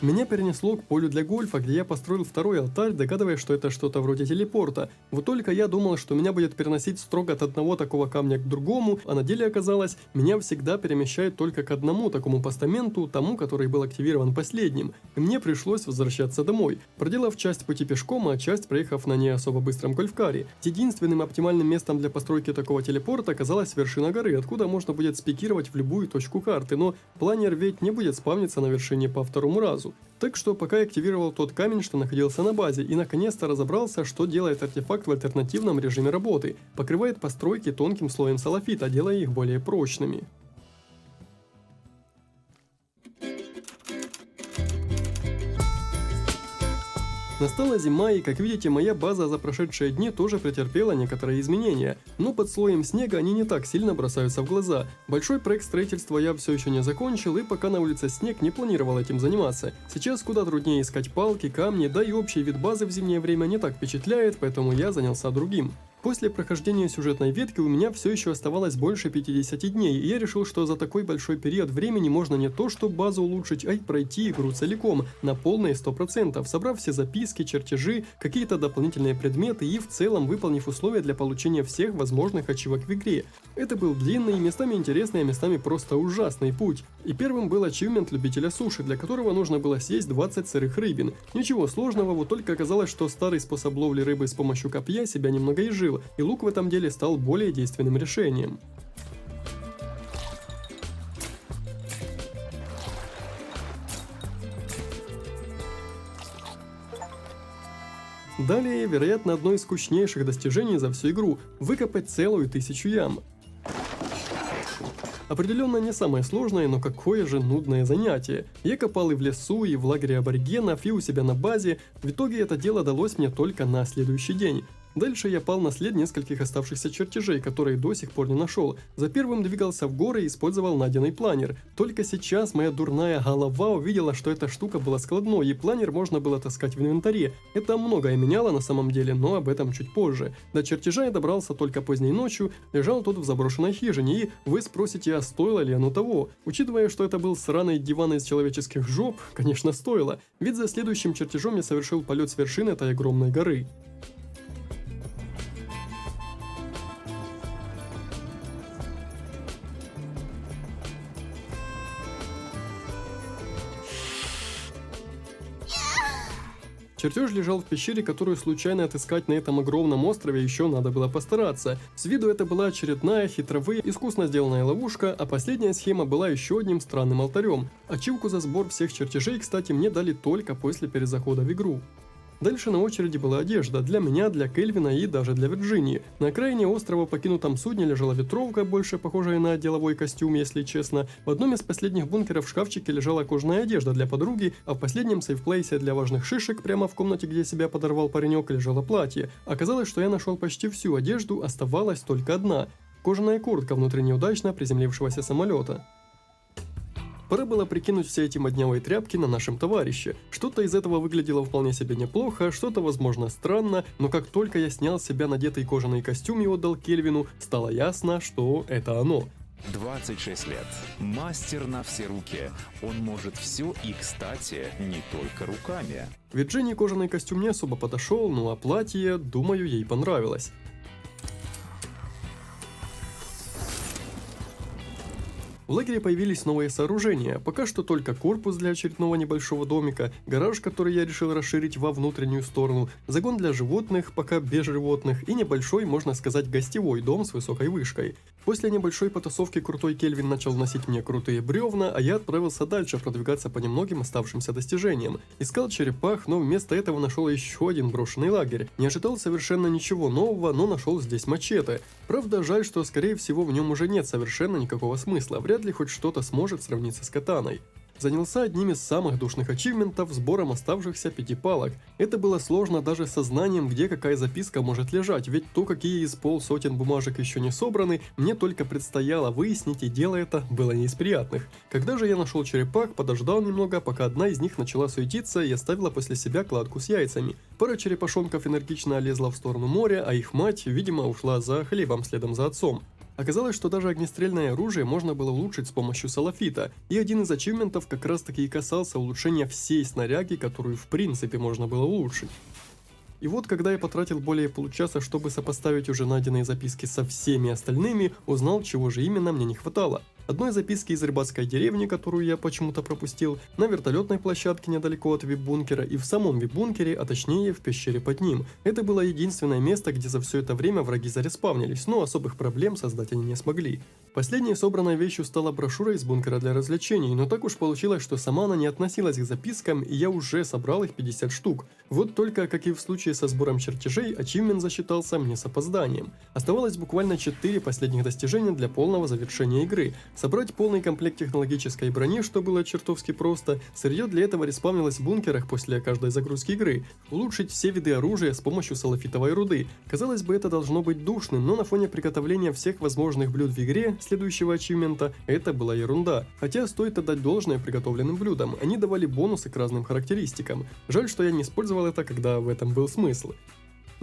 Speaker 1: Меня перенесло к полю для гольфа, где я построил второй алтарь, догадываясь, что это что-то вроде телепорта. Вот только я думал, что меня будет переносить строго от одного такого камня к другому, а на деле оказалось, меня всегда перемещает только к одному такому постаменту, тому, который был активирован последним. И мне пришлось возвращаться домой, проделав часть пути пешком, а часть проехав на не особо быстром гольфкаре. Единственным оптимальным местом для постройки такого телепорта оказалась вершина горы, откуда можно будет спикировать в любую точку карты, но планер ведь не будет спавниться на вершине по второму разу. Так что пока я активировал тот камень, что находился на базе, и наконец-то разобрался, что делает артефакт в альтернативном режиме работы. Покрывает постройки тонким слоем салафита, делая их более прочными. Настала зима, и, как видите, моя база за прошедшие дни тоже претерпела некоторые изменения, но под слоем снега они не так сильно бросаются в глаза. Большой проект строительства я все еще не закончил, и пока на улице снег, не планировал этим заниматься. Сейчас куда труднее искать палки, камни, да и общий вид базы в зимнее время не так впечатляет, поэтому я занялся другим. После прохождения сюжетной ветки у меня все еще оставалось больше 50 дней, и я решил, что за такой большой период времени можно не то что базу улучшить, а и пройти игру целиком, на полные 100%, собрав все записки, чертежи, какие-то дополнительные предметы и в целом выполнив условия для получения всех возможных ачивок в игре. Это был длинный, местами интересный, а местами просто ужасный путь. И первым был ачивмент любителя суши, для которого нужно было съесть 20 сырых рыбин. Ничего сложного, вот только оказалось, что старый способ ловли рыбы с помощью копья себя немного изжил, и лук в этом деле стал более действенным решением. Далее, вероятно, одно из скучнейших достижений за всю игру – выкопать целую 1000 ям. Определенно не самое сложное, но какое же нудное занятие. Я копал и в лесу, и в лагере аборигенов, и у себя на базе. В итоге это дело далось мне только на следующий день. Дальше я пал на след нескольких оставшихся чертежей, которые до сих пор не нашел. За первым двигался в горы и использовал найденный планер. Только сейчас моя дурная голова увидела, что эта штука была складной, и планер можно было таскать в инвентаре. Это многое меняло на самом деле, но об этом чуть позже. До чертежа я добрался только поздней ночью, лежал тот в заброшенной хижине, и вы спросите, а стоило ли оно того? Учитывая, что это был сраный диван из человеческих жоп, конечно стоило, ведь за следующим чертежом я совершил полет с вершины этой огромной горы. Чертеж лежал в пещере, которую случайно отыскать на этом огромном острове еще надо было постараться. С виду это была очередная хитровая, искусно сделанная ловушка, а последняя схема была еще одним странным алтарем. Ачивку за сбор всех чертежей, кстати, мне дали только после перезахода в игру. Дальше на очереди была одежда, для меня, для Кельвина и даже для Вирджинии. На окраине острова в покинутом судне лежала ветровка, больше похожая на деловой костюм, если честно. В одном из последних бункеров в шкафчике лежала кожаная одежда для подруги, а в последнем сейфплейсе для важных шишек, прямо в комнате, где себя подорвал паренек, лежало платье. Оказалось, что я нашел почти всю одежду, оставалась только одна – кожаная куртка внутри неудачно приземлившегося самолета. Пора было прикинуть все эти моднявые тряпки на нашем товарище. Что-то из этого выглядело вполне себе неплохо, что-то, возможно, странно, но как только я снял с себя надетый кожаный костюм и отдал Кельвину, стало ясно, что это оно.
Speaker 11: 26 лет. Мастер на все руки. Он может все и, кстати, не только руками.
Speaker 1: Вирджинии кожаный костюм не особо подошел, ну а платье, думаю, ей понравилось. В лагере появились новые сооружения, пока что только корпус для очередного небольшого домика, гараж, который я решил расширить во внутреннюю сторону, загон для животных, пока без животных, и небольшой, можно сказать, гостевой дом с высокой вышкой. После небольшой потасовки крутой Кельвин начал носить мне крутые бревна, а я отправился дальше продвигаться по немногим оставшимся достижениям. Искал черепах, но вместо этого нашел еще один брошенный лагерь. Не ожидал совершенно ничего нового, но нашел здесь мачете. Правда, жаль, что скорее всего в нем уже нет совершенно никакого смысла, вряд ли хоть что-то сможет сравниться с катаной. Занялся одним из самых душных ачивментов – сбором оставшихся 5 палок. Это было сложно даже со знанием, где какая записка может лежать, ведь то, какие из 500 бумажек еще не собраны, мне только предстояло выяснить, и дело это было не из приятных. Когда же я нашел черепах, подождал немного, пока одна из них начала суетиться и оставила после себя кладку с яйцами. Пара черепашонков энергично лезла в сторону моря, а их мать, видимо, ушла за хлебом следом за отцом. Оказалось, что даже огнестрельное оружие можно было улучшить с помощью салафита, и один из ачивментов как раз таки и касался улучшения всей снаряги, которую в принципе можно было улучшить. И вот, когда я потратил более получаса, чтобы сопоставить уже найденные записки со всеми остальными, узнал, чего же именно мне не хватало. Одной записки из рыбацкой деревни, которую я почему-то пропустил, на вертолетной площадке недалеко от вип-бункера и в самом вип-бункере, а точнее в пещере под ним. Это было единственное место, где за все это время враги зареспавнились, но особых проблем создать они не смогли. Последней собранной вещью стала брошюра из бункера для развлечений, но так уж получилось, что сама она не относилась к запискам, и я уже собрал их 50 штук. Вот только, как и в случае со сбором чертежей, ачивмент засчитался мне с опозданием. Оставалось буквально 4 последних достижения для полного завершения игры. Собрать полный комплект технологической брони, что было чертовски просто, сырье для этого респавнилось в бункерах после каждой загрузки игры, улучшить все виды оружия с помощью салафитовой руды. Казалось бы, это должно быть душным, но на фоне приготовления всех возможных блюд в игре, следующего ачивмента, это была ерунда. Хотя стоит отдать должное приготовленным блюдам, они давали бонусы к разным характеристикам. Жаль, что я не использовал это, когда в этом был смысл.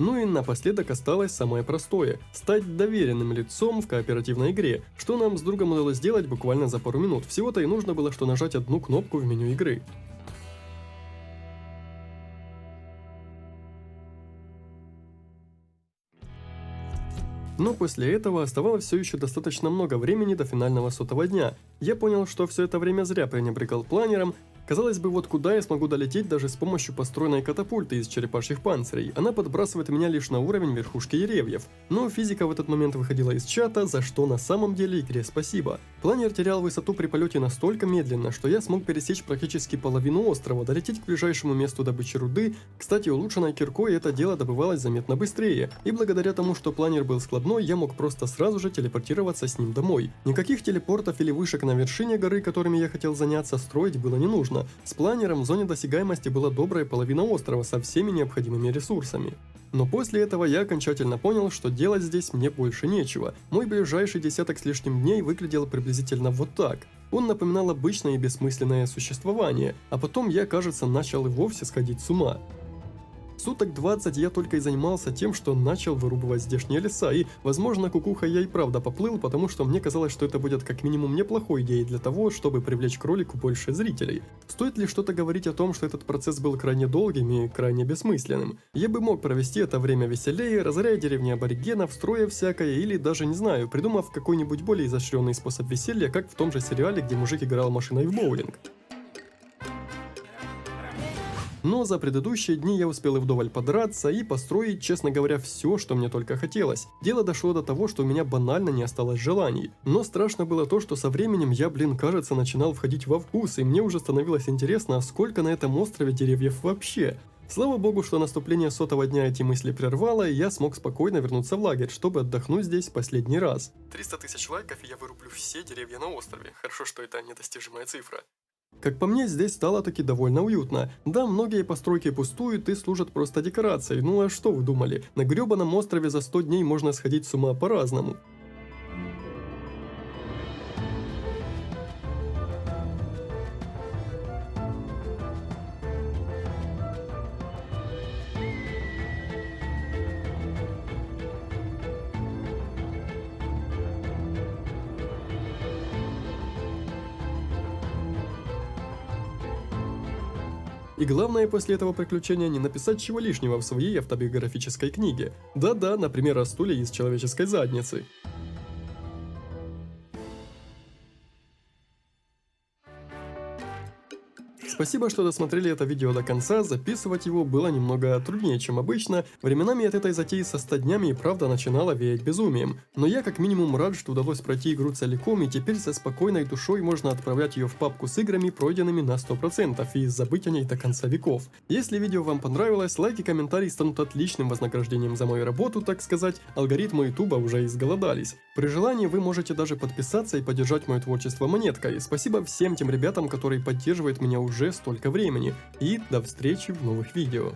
Speaker 1: Ну и напоследок осталось самое простое – стать доверенным лицом в кооперативной игре, что нам с другом удалось сделать буквально за пару минут. Всего-то и нужно было что нажать одну кнопку в меню игры. Но после этого оставалось все еще достаточно много времени до финального 100-го дня. Я понял, что все это время зря пренебрегал планером. Казалось бы, вот куда я смогу долететь даже с помощью построенной катапульты из черепашьих панцирей. Она подбрасывает меня лишь на уровень верхушки деревьев. Но физика в этот момент выходила из чата, за что на самом деле игре спасибо. Планер терял высоту при полете настолько медленно, что я смог пересечь практически половину острова, долететь к ближайшему месту добычи руды. Кстати, улучшенной киркой это дело добывалось заметно быстрее. И благодаря тому, что планер был складной, я мог просто сразу же телепортироваться с ним домой. Никаких телепортов или вышек на вершине горы, которыми я хотел заняться, строить было не нужно. С планером в зоне досягаемости была добрая половина острова со всеми необходимыми ресурсами. Но после этого я окончательно понял, что делать здесь мне больше нечего. Мой ближайший десяток с лишним дней выглядел приблизительно вот так. Он напоминал обычное и бессмысленное существование, а потом я, кажется, начал и вовсе сходить с ума. Суток 20 я только и занимался тем, что начал вырубывать здешние леса, и, возможно, кукухой я и правда поплыл, потому что мне казалось, что это будет как минимум неплохой идеей для того, чтобы привлечь к ролику больше зрителей. Стоит ли что-то говорить о том, что этот процесс был крайне долгим и крайне бессмысленным? Я бы мог провести это время веселее, разоряя деревни аборигенов, строя всякое, или даже, не знаю, придумав какой-нибудь более изощренный способ веселья, как в том же сериале, где мужик играл машиной в боулинг. Но за предыдущие дни я успел и вдоволь подраться и построить, честно говоря, все, что мне только хотелось. Дело дошло до того, что у меня банально не осталось желаний. Но страшно было то, что со временем я, кажется, начинал входить во вкус, и мне уже становилось интересно, а сколько на этом острове деревьев вообще. Слава богу, что наступление 100-го дня эти мысли прервало, и я смог спокойно вернуться в лагерь, чтобы отдохнуть здесь последний раз. 300 тысяч лайков, и я вырублю все деревья на острове. Хорошо, что это недостижимая цифра. Как по мне, здесь стало таки довольно уютно. Да, многие постройки пустуют и служат просто декорацией, ну а что вы думали? На гребаном острове за 100 дней можно сходить с ума по-разному. И главное после этого приключения не написать чего лишнего в своей автобиографической книге. Да-да, например, о стуле из человеческой задницы. Спасибо, что досмотрели это видео до конца, записывать его было немного труднее, чем обычно. Временами от этой затеи со 100 днями и правда начинало веять безумием. Но я как минимум рад, что удалось пройти игру целиком, и теперь со спокойной душой можно отправлять ее в папку с играми, пройденными на 100%, и забыть о ней до конца веков. Если видео вам понравилось, лайк и комментарий станут отличным вознаграждением за мою работу, так сказать. Алгоритмы ютуба уже изголодались. При желании вы можете даже подписаться и поддержать мое творчество монеткой. Спасибо всем тем ребятам, которые поддерживают меня уже столько времени. И до встречи в новых видео.